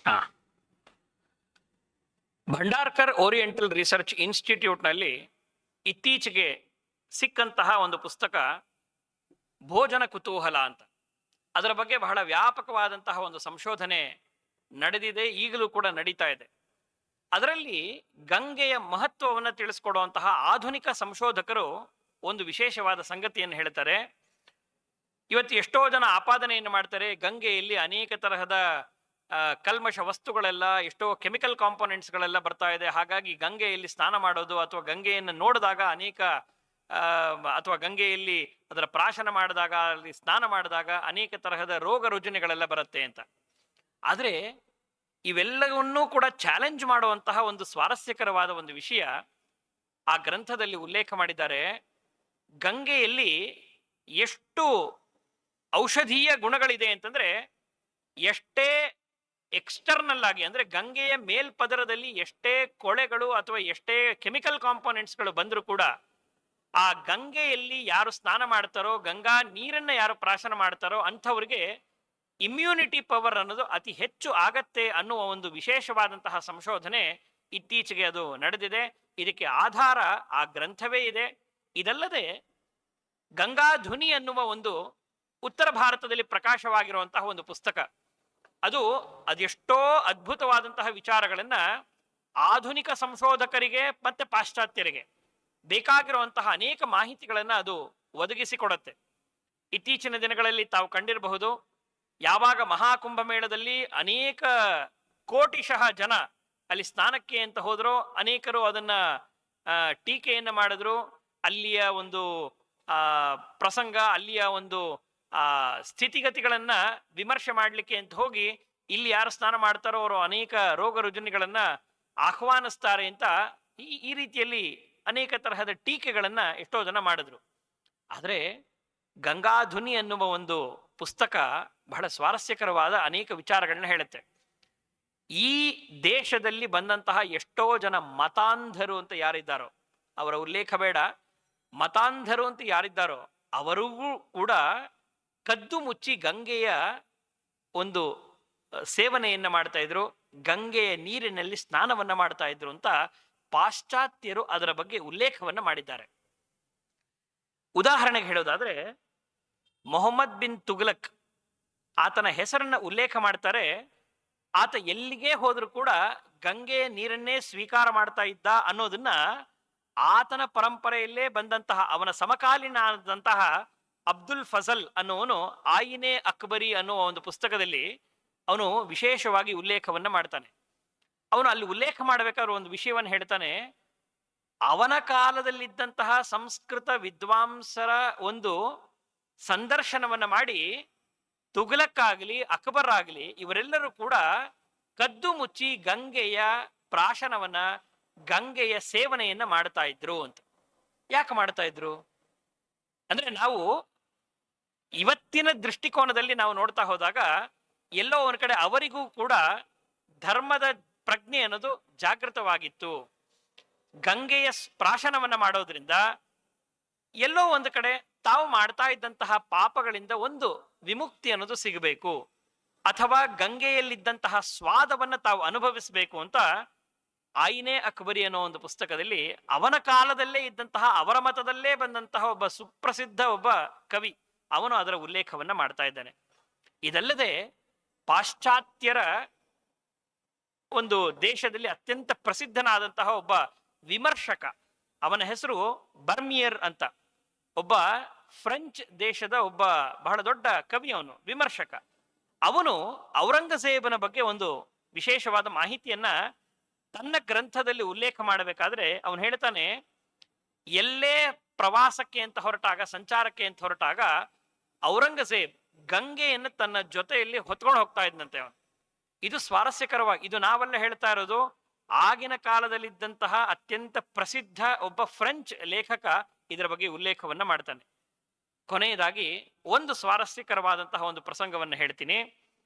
ಹಾ, ಭಂಡಾರ್ಕರ್ ಓರಿಯೆಂಟಲ್ ರಿಸರ್ಚ್ ಇನ್ಸ್ಟಿಟ್ಯೂಟ್ನಲ್ಲಿ ಇತ್ತೀಚೆಗೆ ಸಿಕ್ಕಂತಹ ಒಂದು ಪುಸ್ತಕ ಭೋಜನ ಕುತೂಹಲ ಅಂತ. ಅದರ ಬಗ್ಗೆ ಬಹಳ ವ್ಯಾಪಕವಾದಂತಹ ಒಂದು ಸಂಶೋಧನೆ ನಡೆದಿದೆ, ಈಗಲೂ ಕೂಡ ನಡೀತಾ ಇದೆ. ಅದರಲ್ಲಿ ಗಂಗೆಯ ಮಹತ್ವವನ್ನು ತಿಳಿಸ್ಕೊಡುವಂತಹ ಆಧುನಿಕ ಸಂಶೋಧಕರು ಒಂದು ವಿಶೇಷವಾದ ಸಂಗತಿಯನ್ನು ಹೇಳ್ತಾರೆ. ಇವತ್ತು ಎಷ್ಟೋ ಜನ ಆಪಾದನೆಯನ್ನು ಮಾಡ್ತಾರೆ, ಗಂಗೆಯಲ್ಲಿ ಅನೇಕ ತರಹದ ಕಲ್ಮಶ ವಸ್ತುಗಳೆಲ್ಲ, ಎಷ್ಟೋ ಕೆಮಿಕಲ್ ಕಾಂಪೋನೆಂಟ್ಸ್ಗಳೆಲ್ಲ ಬರ್ತಾ ಇದೆ, ಹಾಗಾಗಿ ಗಂಗೆಯಲ್ಲಿ ಸ್ನಾನ ಮಾಡೋದು ಅಥವಾ ಗಂಗೆಯನ್ನು ನೋಡಿದಾಗ ಅನೇಕ ಅಥವಾ ಗಂಗೆಯಲ್ಲಿ ಅದರ ಪ್ರಾಶನ ಮಾಡಿದಾಗ, ಅಲ್ಲಿ ಸ್ನಾನ ಮಾಡಿದಾಗ ಅನೇಕ ತರಹದ ರೋಗ ರುಜಿನಗಳೆಲ್ಲ ಬರುತ್ತೆ ಅಂತ. ಆದರೆ ಇವೆಲ್ಲವನ್ನೂ ಕೂಡ ಚಾಲೆಂಜ್ ಮಾಡುವಂತಹ ಒಂದು ಸ್ವಾರಸ್ಯಕರವಾದ ಒಂದು ವಿಷಯ ಆ ಗ್ರಂಥದಲ್ಲಿ ಉಲ್ಲೇಖ ಮಾಡಿದ್ದಾರೆ. ಗಂಗೆಯಲ್ಲಿ ಎಷ್ಟು ಔಷಧೀಯ ಗುಣಗಳಿದೆ ಅಂತಂದ್ರೆ, ಎಷ್ಟೇ ಎಕ್ಸ್ಟರ್ನಲ್ ಆಗಿ ಅಂದ್ರೆ ಗಂಗೆಯ ಮೇಲ್ಪದರದಲ್ಲಿ ಎಷ್ಟೇ ಕೊಳೆಗಳು ಅಥವಾ ಎಷ್ಟೇ ಕೆಮಿಕಲ್ ಕಾಂಪೋನೆಂಟ್ಸ್ಗಳು ಬಂದರೂ ಕೂಡ ಆ ಗಂಗೆಯಲ್ಲಿ ಯಾರು ಸ್ನಾನ ಮಾಡ್ತಾರೋ, ಗಂಗಾ ನೀರನ್ನ ಯಾರು ಪ್ರಾಶನ ಮಾಡ್ತಾರೋ ಅಂಥವ್ರಿಗೆ ಇಮ್ಯುನಿಟಿ ಪವರ್ ಅನ್ನೋದು ಅತಿ ಹೆಚ್ಚು ಆಗತ್ತೆ ಅನ್ನುವ ಒಂದು ವಿಶೇಷವಾದಂತಹ ಸಂಶೋಧನೆ ಇತ್ತೀಚೆಗೆ ಅದು ನಡೆದಿದೆ. ಇದಕ್ಕೆ ಆಧಾರ ಆ ಗ್ರಂಥವೇ ಇದೆ. ಇದಲ್ಲದೆ ಗಂಗಾ ಧ್ವನಿ ಅನ್ನುವ ಒಂದು ಉತ್ತರ ಭಾರತದಲ್ಲಿ ಪ್ರಕಾಶವಾಗಿರುವಂತಹ ಒಂದು ಪುಸ್ತಕ, ಅದೆಷ್ಟೋ ಅದ್ಭುತವಾದಂತಹ ವಿಚಾರಗಳನ್ನ ಆಧುನಿಕ ಸಂಶೋಧಕರಿಗೆ ಮತ್ತೆ ಪಾಶ್ಚಾತ್ಯರಿಗೆ ಬೇಕಾಗಿರುವಂತಹ ಅನೇಕ ಮಾಹಿತಿಗಳನ್ನ ಅದು ಒದಗಿಸಿಕೊಡುತ್ತೆ. ಇತ್ತೀಚಿನ ದಿನಗಳಲ್ಲಿ ತಾವು ಕಂಡಿರಬಹುದು, ಯಾವಾಗ ಮಹಾಕುಂಭಮೇಳದಲ್ಲಿ ಅನೇಕ ಕೋಟಿಶಃ ಜನ ಅಲ್ಲಿ ಸ್ನಾನಕ್ಕೆ ಅಂತ ಹೋದ್ರೋ, ಅನೇಕರು ಅದನ್ನ ಟೀಕೆಯನ್ನ ಮಾಡಿದ್ರು. ಅಲ್ಲಿಯ ಒಂದು ಪ್ರಸಂಗ, ಅಲ್ಲಿಯ ಒಂದು ಸ್ಥಿತಿಗತಿಗಳನ್ನ ವಿಮರ್ಶೆ ಮಾಡಲಿಕ್ಕೆ ಅಂತ ಹೋಗಿ ಇಲ್ಲಿ ಯಾರು ಸ್ನಾನ ಮಾಡ್ತಾರೋ ಅವರು ಅನೇಕ ರೋಗ ರುಜಿನಗಳನ್ನ ಆಹ್ವಾನಿಸ್ತಾರೆ ಅಂತ ಈ ರೀತಿಯಲ್ಲಿ ಅನೇಕ ತರಹದ ಟೀಕೆಗಳನ್ನ ಎಷ್ಟೋ ಜನ ಮಾಡಿದ್ರು. ಆದರೆ ಗಂಗಾಧ್ವನಿ ಅನ್ನುವ ಒಂದು ಪುಸ್ತಕ ಬಹಳ ಸ್ವಾರಸ್ಯಕರವಾದ ಅನೇಕ ವಿಚಾರಗಳನ್ನ ಹೇಳುತ್ತೆ. ಈ ದೇಶದಲ್ಲಿ ಬಂದಂತಹ ಎಷ್ಟೋ ಜನ ಮತಾಂಧರು ಅಂತ ಯಾರಿದ್ದಾರೋ, ಅವರ ಉಲ್ಲೇಖ ಬೇಡ, ಮತಾಂಧರು ಅಂತ ಯಾರಿದ್ದಾರೋ ಅವರಿಗೂ ಕೂಡ ಕದ್ದು ಮುಚ್ಚಿ ಗಂಗೆಯ ಒಂದು ಸೇವನೆಯನ್ನ ಮಾಡ್ತಾ ಇದ್ರು, ಗಂಗೆಯ ನೀರಿನಲ್ಲಿ ಸ್ನಾನವನ್ನ ಮಾಡ್ತಾ ಇದ್ರು ಅಂತ ಪಾಶ್ಚಾತ್ಯರು ಅದರ ಬಗ್ಗೆ ಉಲ್ಲೇಖವನ್ನ ಮಾಡಿದ್ದಾರೆ. ಉದಾಹರಣೆಗೆ ಹೇಳೋದಾದ್ರೆ, ಮೊಹಮ್ಮದ್ ಬಿನ್ ತುಘಲಕ್ ಆತನ ಹೆಸರನ್ನ ಉಲ್ಲೇಖ ಮಾಡ್ತಾರೆ. ಆತ ಎಲ್ಲಿಗೆ ಹೋದ್ರೂ ಕೂಡ ಗಂಗೆಯ ನೀರನ್ನೇ ಸ್ವೀಕಾರ ಮಾಡ್ತಾ ಇದ್ದ ಅನ್ನೋದನ್ನ ಆತನ ಪರಂಪರೆಯಲ್ಲೇ ಬಂದಂತಹ ಅವನ ಸಮಕಾಲೀನಾದಂತಹ ಅಬ್ದುಲ್ ಫಜಲ್ ಅನ್ನುವನು ಆಯಿನೆ ಅಕ್ಬರಿ ಅನ್ನುವ ಒಂದು ಪುಸ್ತಕದಲ್ಲಿ ಅವನು ವಿಶೇಷವಾಗಿ ಉಲ್ಲೇಖವನ್ನ ಮಾಡ್ತಾನೆ. ಅವನು ಅಲ್ಲಿ ಉಲ್ಲೇಖ ಮಾಡಬೇಕಾದ್ರೆ ಒಂದು ವಿಷಯವನ್ನು ಹೇಳ್ತಾನೆ. ಅವನ ಕಾಲದಲ್ಲಿದ್ದಂತಹ ಸಂಸ್ಕೃತ ವಿದ್ವಾಂಸರ ಒಂದು ಸಂದರ್ಶನವನ್ನ ಮಾಡಿ ತುಘಲಕ್ ಆಗಲಿ ಅಕ್ಬರ್ ಆಗಲಿ ಇವರೆಲ್ಲರೂ ಕೂಡ ಕದ್ದು ಮುಚ್ಚಿ ಗಂಗೆಯ ಪ್ರಾಶನವನ್ನ, ಗಂಗೆಯ ಸೇವನೆಯನ್ನ ಮಾಡ್ತಾ ಇದ್ರು ಅಂತ. ಯಾಕೆ ಮಾಡ್ತಾ ಇದ್ರು ಅಂದ್ರೆ, ನಾವು ಇವತ್ತಿನ ದೃಷ್ಟಿಕೋನದಲ್ಲಿ ನಾವು ನೋಡ್ತಾ ಹೋದಾಗ ಎಲ್ಲೋ ಒಂದ್ ಕಡೆ ಅವರಿಗೂ ಕೂಡ ಧರ್ಮದ ಪ್ರಜ್ಞೆ ಅನ್ನೋದು ಜಾಗೃತವಾಗಿತ್ತು. ಗಂಗೆಯ ಪ್ರಾಶನವನ್ನ ಮಾಡೋದ್ರಿಂದ ಎಲ್ಲೋ ಒಂದು ಕಡೆ ತಾವು ಮಾಡ್ತಾ ಇದ್ದಂತಹ ಪಾಪಗಳಿಂದ ಒಂದು ವಿಮುಕ್ತಿ ಅನ್ನೋದು ಸಿಗಬೇಕು, ಅಥವಾ ಗಂಗೆಯಲ್ಲಿದ್ದಂತಹ ಸ್ವಾದವನ್ನ ತಾವು ಅನುಭವಿಸಬೇಕು ಅಂತ ಆಯಿನೆ ಅಕ್ಬರಿ ಅನ್ನೋ ಒಂದು ಪುಸ್ತಕದಲ್ಲಿ ಅವನ ಕಾಲದಲ್ಲೇ ಇದ್ದಂತಹ, ಅವರ ಮತದಲ್ಲೇ ಬಂದಂತಹ ಒಬ್ಬ ಸುಪ್ರಸಿದ್ಧ ಒಬ್ಬ ಕವಿ ಅವನು ಅದರ ಉಲ್ಲೇಖವನ್ನ ಮಾಡ್ತಾ ಇದ್ದಾನೆ. ಇದಲ್ಲದೆ ಪಾಶ್ಚಾತ್ಯರ ಒಂದು ದೇಶದಲ್ಲಿ ಅತ್ಯಂತ ಪ್ರಸಿದ್ಧನಾದಂತಹ ಒಬ್ಬ ವಿಮರ್ಶಕ, ಅವನ ಹೆಸರು ಬರ್ಮಿಯರ್ ಅಂತ, ಒಬ್ಬ ಫ್ರೆಂಚ್ ದೇಶದ ಒಬ್ಬ ಬಹಳ ದೊಡ್ಡ ಕವಿ, ಅವನು ವಿಮರ್ಶಕ. ಅವನು ಔರಂಗಜೇಬನ ಬಗ್ಗೆ ಒಂದು ವಿಶೇಷವಾದ ಮಾಹಿತಿಯನ್ನ ತನ್ನ ಗ್ರಂಥದಲ್ಲಿ ಉಲ್ಲೇಖ ಮಾಡಬೇಕಾದ್ರೆ ಅವನು ಹೇಳ್ತಾನೆ, ಎಲ್ಲೇ ಪ್ರವಾಸಕ್ಕೆ ಅಂತ ಹೊರಟಾಗ, ಸಂಚಾರಕ್ಕೆ ಅಂತ ಹೊರಟಾಗ ಔರಂಗಜೇಬ್ ಗಂಗೆಯನ್ನು ತನ್ನ ಜೊತೆಯಲ್ಲಿ ಹೊತ್ಕೊಂಡು ಹೋಗ್ತಾ ಇದ್ದಂತೆ ಅವನು. ಇದು ಸ್ವಾರಸ್ಯಕರವಾಗಿ, ಇದು ನಾವೆಲ್ಲ ಹೇಳ್ತಾ ಇರೋದು, ಆಗಿನ ಕಾಲದಲ್ಲಿದ್ದಂತಹ ಅತ್ಯಂತ ಪ್ರಸಿದ್ಧ ಒಬ್ಬ ಫ್ರೆಂಚ್ ಲೇಖಕ ಇದರ ಬಗ್ಗೆ ಉಲ್ಲೇಖವನ್ನ ಮಾಡ್ತಾನೆ. ಕೊನೆಯದಾಗಿ ಒಂದು ಸ್ವಾರಸ್ಯಕರವಾದಂತಹ ಒಂದು ಪ್ರಸಂಗವನ್ನು ಹೇಳ್ತೀನಿ.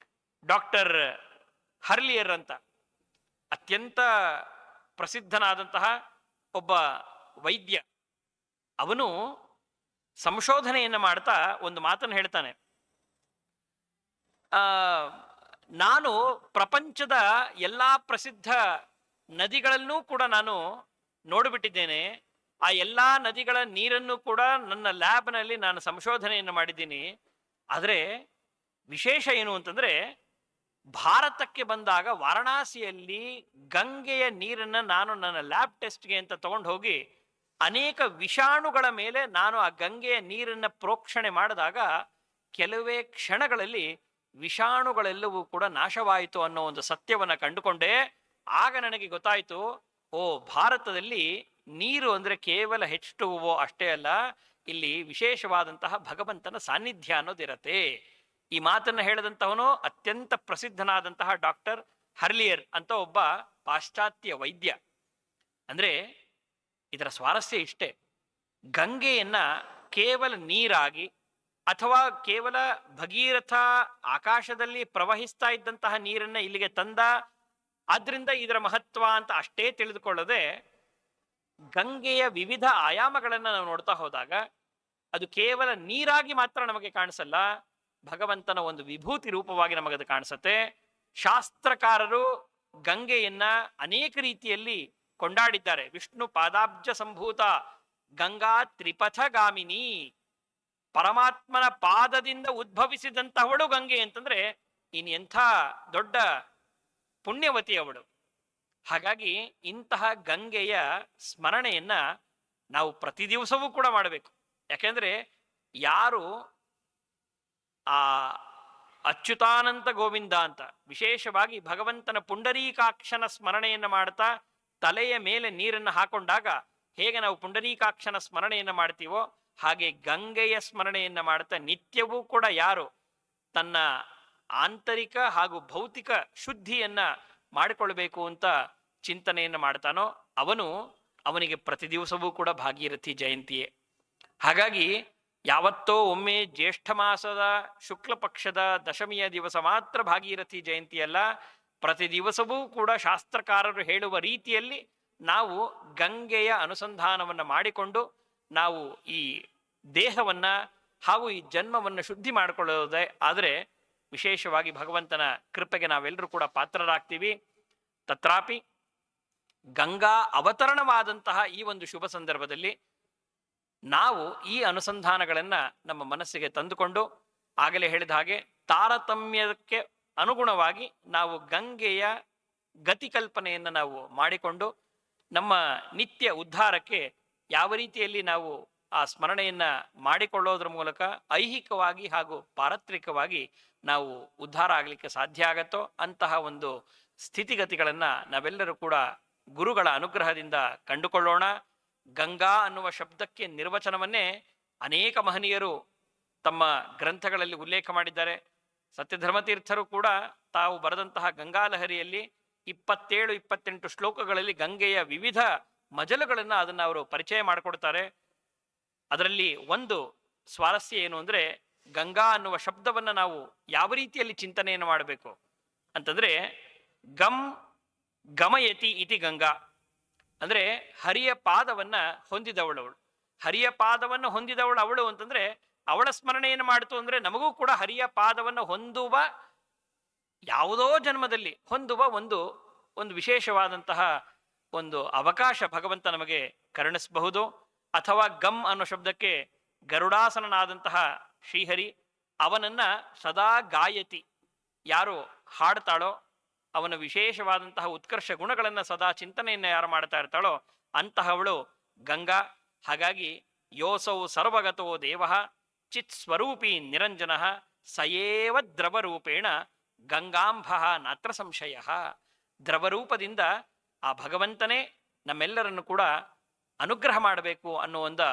ಡಾಕ್ಟರ್ ಹರ್ಲಿಯರ್ ಅಂತ ಅತ್ಯಂತ ಪ್ರಸಿದ್ಧನಾದಂತಹ ಒಬ್ಬ ವೈದ್ಯ, ಅವನು ಸಂಶೋಧನೆಯನ್ನು ಮಾಡ್ತಾ ಒಂದು ಮಾತನ್ನು ಹೇಳ್ತಾನೆ. ನಾನು ಪ್ರಪಂಚದ ಎಲ್ಲಾ ಪ್ರಸಿದ್ಧ ನದಿಗಳನ್ನೂ ಕೂಡ ನಾನು ನೋಡಿಬಿಟ್ಟಿದ್ದೇನೆ. ಆ ಎಲ್ಲಾ ನದಿಗಳ ನೀರನ್ನು ಕೂಡ ನನ್ನ ಲ್ಯಾಬ್ನಲ್ಲಿ ನಾನು ಸಂಶೋಧನೆಯನ್ನು ಮಾಡಿದ್ದೀನಿ. ಆದರೆ ವಿಶೇಷ ಏನು ಅಂತಂದ್ರೆ, ಭಾರತಕ್ಕೆ ಬಂದಾಗ ವಾರಣಾಸಿಯಲ್ಲಿ ಗಂಗೆಯ ನೀರನ್ನು ನಾನು ನನ್ನ ಲ್ಯಾಬ್ ಟೆಸ್ಟ್ಗೆ ಅಂತ ತಗೊಂಡು ಹೋಗಿ ಅನೇಕ ವಿಷಾಣುಗಳ ಮೇಲೆ ನಾನು ಆ ಗಂಗೆಯ ನೀರನ್ನು ಪ್ರೋಕ್ಷಣೆ ಮಾಡಿದಾಗ ಕೆಲವೇ ಕ್ಷಣಗಳಲ್ಲಿ ವಿಷಾಣುಗಳೆಲ್ಲವೂ ಕೂಡ ನಾಶವಾಯಿತು ಅನ್ನೋ ಒಂದು ಸತ್ಯವನ್ನು ಕಂಡುಕೊಂಡೆ. ಆಗ ನನಗೆ ಗೊತ್ತಾಯಿತು, ಓ, ಭಾರತದಲ್ಲಿ ನೀರು ಅಂದರೆ ಕೇವಲ H2O ಅಷ್ಟೇ ಅಲ್ಲ, ಇಲ್ಲಿ ವಿಶೇಷವಾದಂತಹ ಭಗವಂತನ ಸಾನ್ನಿಧ್ಯ ಅನ್ನೋದಿರತ್ತೆ. ಈ ಮಾತನ್ನು ಹೇಳಿದಂತಹವನು ಅತ್ಯಂತ ಪ್ರಸಿದ್ಧನಾದಂತಹ ಡಾಕ್ಟರ್ ಹರ್ಲಿಯರ್ ಅಂತ ಒಬ್ಬ ಪಾಶ್ಚಾತ್ಯ ವೈದ್ಯ. ಅಂದ್ರೆ ಇದರ ಸ್ವಾರಸ್ಯ ಇಷ್ಟೇ, ಗಂಗೆಯನ್ನ ಕೇವಲ ನೀರಾಗಿ ಅಥವಾ ಕೇವಲ ಭಗೀರಥ ಆಕಾಶದಲ್ಲಿ ಪ್ರವಹಿಸ್ತಾ ಇದ್ದಂತಹ ನೀರನ್ನ ಇಲ್ಲಿಗೆ ತಂದ, ಆದ್ರಿಂದ ಇದರ ಮಹತ್ವ ಅಂತ ಅಷ್ಟೇ ತಿಳಿದುಕೊಳ್ಳದೆ ಗಂಗೆಯ ವಿವಿಧ ಆಯಾಮಗಳನ್ನು ನಾವು ನೋಡ್ತಾ ಹೋದಾಗ ಅದು ಕೇವಲ ನೀರಾಗಿ ಮಾತ್ರ ನಮಗೆ ಕಾಣಿಸಲ್ಲ, ಭಗವಂತನ ಒಂದು ವಿಭೂತಿ ರೂಪವಾಗಿ ನಮಗದು ಕಾಣಿಸುತ್ತೆ. ಶಾಸ್ತ್ರಕಾರರು ಗಂಗೆಯನ್ನ ಅನೇಕ ರೀತಿಯಲ್ಲಿ ಕೊಂಡಾಡಿದ್ದಾರೆ. ವಿಷ್ಣು ಪಾದಾಬ್ಜ ಸಂಭೂತ ಗಂಗಾ ತ್ರಿಪಥಗಾಮಿನಿ, ಪರಮಾತ್ಮನ ಪಾದದಿಂದ ಉದ್ಭವಿಸಿದಂತಹವಳು ಗಂಗೆ ಅಂತಂದ್ರೆ ಇನ್ ಎಂಥ ದೊಡ್ಡ ಪುಣ್ಯವತಿ ಅವಳು. ಹಾಗಾಗಿ ಇಂತಹ ಗಂಗೆಯ ಸ್ಮರಣೆಯನ್ನ ನಾವು ಪ್ರತಿ ದಿವಸವೂ ಕೂಡ ಮಾಡಬೇಕು. ಯಾಕೆಂದ್ರೆ ಯಾರು ಆ ಅಚ್ಯುತಾನಂತ ಗೋವಿಂದ ಅಂತ ವಿಶೇಷವಾಗಿ ಭಗವಂತನ ಪುಂಡರೀಕಾಕ್ಷನ ಸ್ಮರಣೆಯನ್ನು ಮಾಡ್ತಾ ತಲೆಯ ಮೇಲೆ ನೀರನ್ನು ಹಾಕೊಂಡಾಗ ಹೇಗೆ ನಾವು ಪುಂಡರೀಕಾಕ್ಷನ ಸ್ಮರಣೆಯನ್ನು ಮಾಡ್ತೀವೋ ಹಾಗೆ ಗಂಗೆಯ ಸ್ಮರಣೆಯನ್ನು ಮಾಡ್ತಾ ನಿತ್ಯವೂ ಕೂಡ ಯಾರು ತನ್ನ ಆಂತರಿಕ ಹಾಗೂ ಭೌತಿಕ ಶುದ್ಧಿಯನ್ನ ಮಾಡಿಕೊಳ್ಬೇಕು ಅಂತ ಚಿಂತನೆಯನ್ನು ಮಾಡ್ತಾನೋ ಅವನಿಗೆ ಪ್ರತಿ ದಿವಸವೂ ಕೂಡ ಭಾಗೀರಥಿ ಜಯಂತಿಯೇ. ಹಾಗಾಗಿ ಯಾವತ್ತೋ ಒಮ್ಮೆ ಜ್ಯೇಷ್ಠ ಮಾಸದ ಶುಕ್ಲ ಪಕ್ಷದ ದಶಮಿಯ ದಿವಸ ಮಾತ್ರ ಭಾಗೀರಥಿ ಜಯಂತಿಯಲ್ಲ, ಪ್ರತಿ ದಿವಸವೂ ಕೂಡ ಶಾಸ್ತ್ರಕಾರರು ಹೇಳುವ ರೀತಿಯಲ್ಲಿ ನಾವು ಗಂಗೆಯ ಅನುಸಂಧಾನವನ್ನು ಮಾಡಿಕೊಂಡು ನಾವು ಈ ದೇಹವನ್ನ ಹಾಗೂ ಈ ಜನ್ಮವನ್ನು ಶುದ್ಧಿ ಮಾಡಿಕೊಳ್ಳೋದೇ ಆದರೆ ವಿಶೇಷವಾಗಿ ಭಗವಂತನ ಕೃಪೆಗೆ ನಾವೆಲ್ಲರೂ ಕೂಡ ಪಾತ್ರರಾಗ್ತೀವಿ. ತತ್ರಾಪಿ ಗಂಗಾ ಅವತರಣವಾದಂತಹ ಈ ಒಂದು ಶುಭ ಸಂದರ್ಭದಲ್ಲಿ ನಾವು ಈ ಅನುಸಂಧಾನಗಳನ್ನು ನಮ್ಮ ಮನಸ್ಸಿಗೆ ತಂದುಕೊಂಡು ಆಗಲೇ ಹೇಳಿದ ಹಾಗೆ ತಾರತಮ್ಯಕ್ಕೆ ಅನುಗುಣವಾಗಿ ನಾವು ಗಂಗೆಯ ಗತಿಕಲ್ಪನೆಯನ್ನು ನಾವು ಮಾಡಿಕೊಂಡು ನಮ್ಮ ನಿತ್ಯ ಉದ್ಧಾರಕ್ಕೆ ಯಾವ ರೀತಿಯಲ್ಲಿ ನಾವು ಆ ಸ್ಮರಣೆಯನ್ನ ಮಾಡಿಕೊಳ್ಳೋದ್ರ ಮೂಲಕ ಐಹಿಕವಾಗಿ ಹಾಗೂ ಪಾರತ್ರಿಕವಾಗಿ ನಾವು ಉದ್ಧಾರ ಆಗಲಿಕ್ಕೆ ಸಾಧ್ಯ ಆಗತ್ತೋ ಅಂತಹ ಒಂದು ಸ್ಥಿತಿಗತಿಗಳನ್ನು ನಾವೆಲ್ಲರೂ ಕೂಡ ಗುರುಗಳ ಅನುಗ್ರಹದಿಂದ ಕಂಡುಕೊಳ್ಳೋಣ. ಗಂಗಾ ಅನ್ನುವ ಶಬ್ದಕ್ಕೆ ನಿರ್ವಚನವನ್ನೇ ಅನೇಕ ಮಹನೀಯರು ತಮ್ಮ ಗ್ರಂಥಗಳಲ್ಲಿ ಉಲ್ಲೇಖ ಮಾಡಿದ್ದಾರೆ. ಸತ್ಯಧರ್ಮತೀರ್ಥರು ಕೂಡ ತಾವು ಬರೆದಂತಹ ಗಂಗಾಲಹರಿಯಲ್ಲಿ 27-28 ಶ್ಲೋಕಗಳಲ್ಲಿ ಗಂಗೆಯ ವಿವಿಧ ಮಜಲುಗಳನ್ನು ಅದನ್ನು ಅವರು ಪರಿಚಯ ಮಾಡಿಕೊಡ್ತಾರೆ. ಅದರಲ್ಲಿ ಒಂದು ಸ್ವಾರಸ್ಯ ಏನು ಅಂದರೆ, ಗಂಗಾ ಅನ್ನುವ ಶಬ್ದವನ್ನು ನಾವು ಯಾವ ರೀತಿಯಲ್ಲಿ ಚಿಂತನೆಯನ್ನು ಮಾಡಬೇಕು ಅಂತಂದರೆ, ಗಮಯತಿ ಇತಿ ಗಂಗಾ ಅಂದರೆ ಹರಿಯ ಪಾದವನ್ನು ಹೊಂದಿದವಳವಳು. ಹರಿಯ ಪಾದವನ್ನು ಹೊಂದಿದವಳು ಅವಳು ಅಂತಂದ್ರೆ ಅವಳ ಸ್ಮರಣೆಯನ್ನು ಮಾಡ್ತು ಅಂದರೆ ನಮಗೂ ಕೂಡ ಹರಿಯ ಪಾದವನ್ನು ಹೊಂದುವ ಯಾವುದೋ ಜನ್ಮದಲ್ಲಿ ಹೊಂದುವ ಒಂದು ವಿಶೇಷವಾದಂತಹ ಒಂದು ಅವಕಾಶ ಭಗವಂತ ನಮಗೆ ಕರುಣಿಸಬಹುದು. ಅಥವಾ ಗಮ್ ಅನ್ನೋ ಶಬ್ದಕ್ಕೆ ಗರುಡಾಸನನಾದಂತಹ ಶ್ರೀಹರಿ, ಅವನನ್ನ ಸದಾ ಗಾಯತಿ, ಯಾರು ಹಾಡ್ತಾಳೋ ಅವನ ವಿಶೇಷವಾದಂತಹ ಉತ್ಕರ್ಷ ಗುಣಗಳನ್ನು ಸದಾ ಚಿಂತನೆಯನ್ನು ಯಾರು ಮಾಡ್ತಾ ಇರ್ತಾಳೋ ಅಂತಹವಳು ಗಂಗಾ. ಹಾಗಾಗಿ ಯೋಸೌ ಸರ್ವಗತೋ ದೇವ ಚಿತ್ ಸ್ವರೂಪಿ ನಿರಂಜನ ಸಯೇವ ದ್ರವರೂಪೇಣ ಗಂಗಾಂಬ ನಾತ್ರ ಸಂಶಯ. ದ್ರವರೂಪದಿಂದ ಆ ಭಗವಂತನೇ ನಮ್ಮೆಲ್ಲರನ್ನು ಕೂಡ ಅನುಗ್ರಹ ಮಾಡಬೇಕು ಅನ್ನೋ ಒಂದು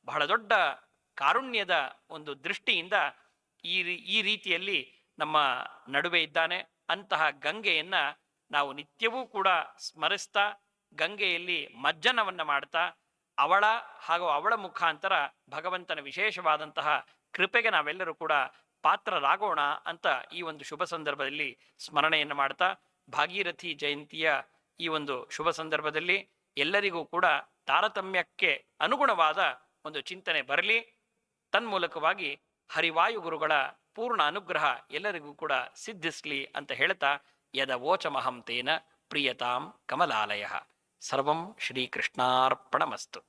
ಬಹಳ ದೊಡ್ಡ ಕಾರುಣ್ಯದ ಒಂದು ದೃಷ್ಟಿಯಿಂದ ಈ ರೀತಿಯಲ್ಲಿ ನಮ್ಮ ನಡುವೆ ಇದ್ದಾನೆ. ಅಂತಹ ಗಂಗೆಯನ್ನ ನಾವು ನಿತ್ಯವೂ ಕೂಡ ಸ್ಮರಿಸ್ತಾ ಗಂಗೆಯಲ್ಲಿ ಮಜ್ಜನವನ್ನು ಮಾಡ್ತಾ ಅವಳ ಹಾಗೂ ಅವಳ ಮುಖಾಂತರ ಭಗವಂತನ ವಿಶೇಷವಾದಂತಹ ಕೃಪೆಗೆ ನಾವೆಲ್ಲರೂ ಕೂಡ ಪಾತ್ರರಾಗೋಣ ಅಂತ ಈ ಒಂದು ಶುಭ ಸಂದರ್ಭದಲ್ಲಿ ಸ್ಮರಣೆಯನ್ನು ಮಾಡ್ತಾ, ಭಾಗೀರಥಿ ಜಯಂತಿಯ ಈ ಒಂದು ಶುಭ ಸಂದರ್ಭದಲ್ಲಿ ಎಲ್ಲರಿಗೂ ಕೂಡ ತಾರತಮ್ಯಕ್ಕೆ ಅನುಗುಣವಾದ ಒಂದು ಚಿಂತನೆ ಬರಲಿ. ತನ್ಮೂಲಕವಾಗಿ ಹರಿವಾಯು ಗುರುಗಳ ಪೂರ್ಣ ಅನುಗ್ರಹ ಎಲ್ಲರಿಗೂ ಕೂಡ ಸಿದ್ಧಿಸ್ಲಿ ಅಂತ ಹೇಳ್ತಾ ಯದವೋಚಮಹಂ ತೇನ ಪ್ರಿಯತಾಂ ಕಮಲಾಲಯ. ಸರ್ವಂ ಶ್ರೀಕೃಷ್ಣಾರ್ಪಣಮಸ್ತು.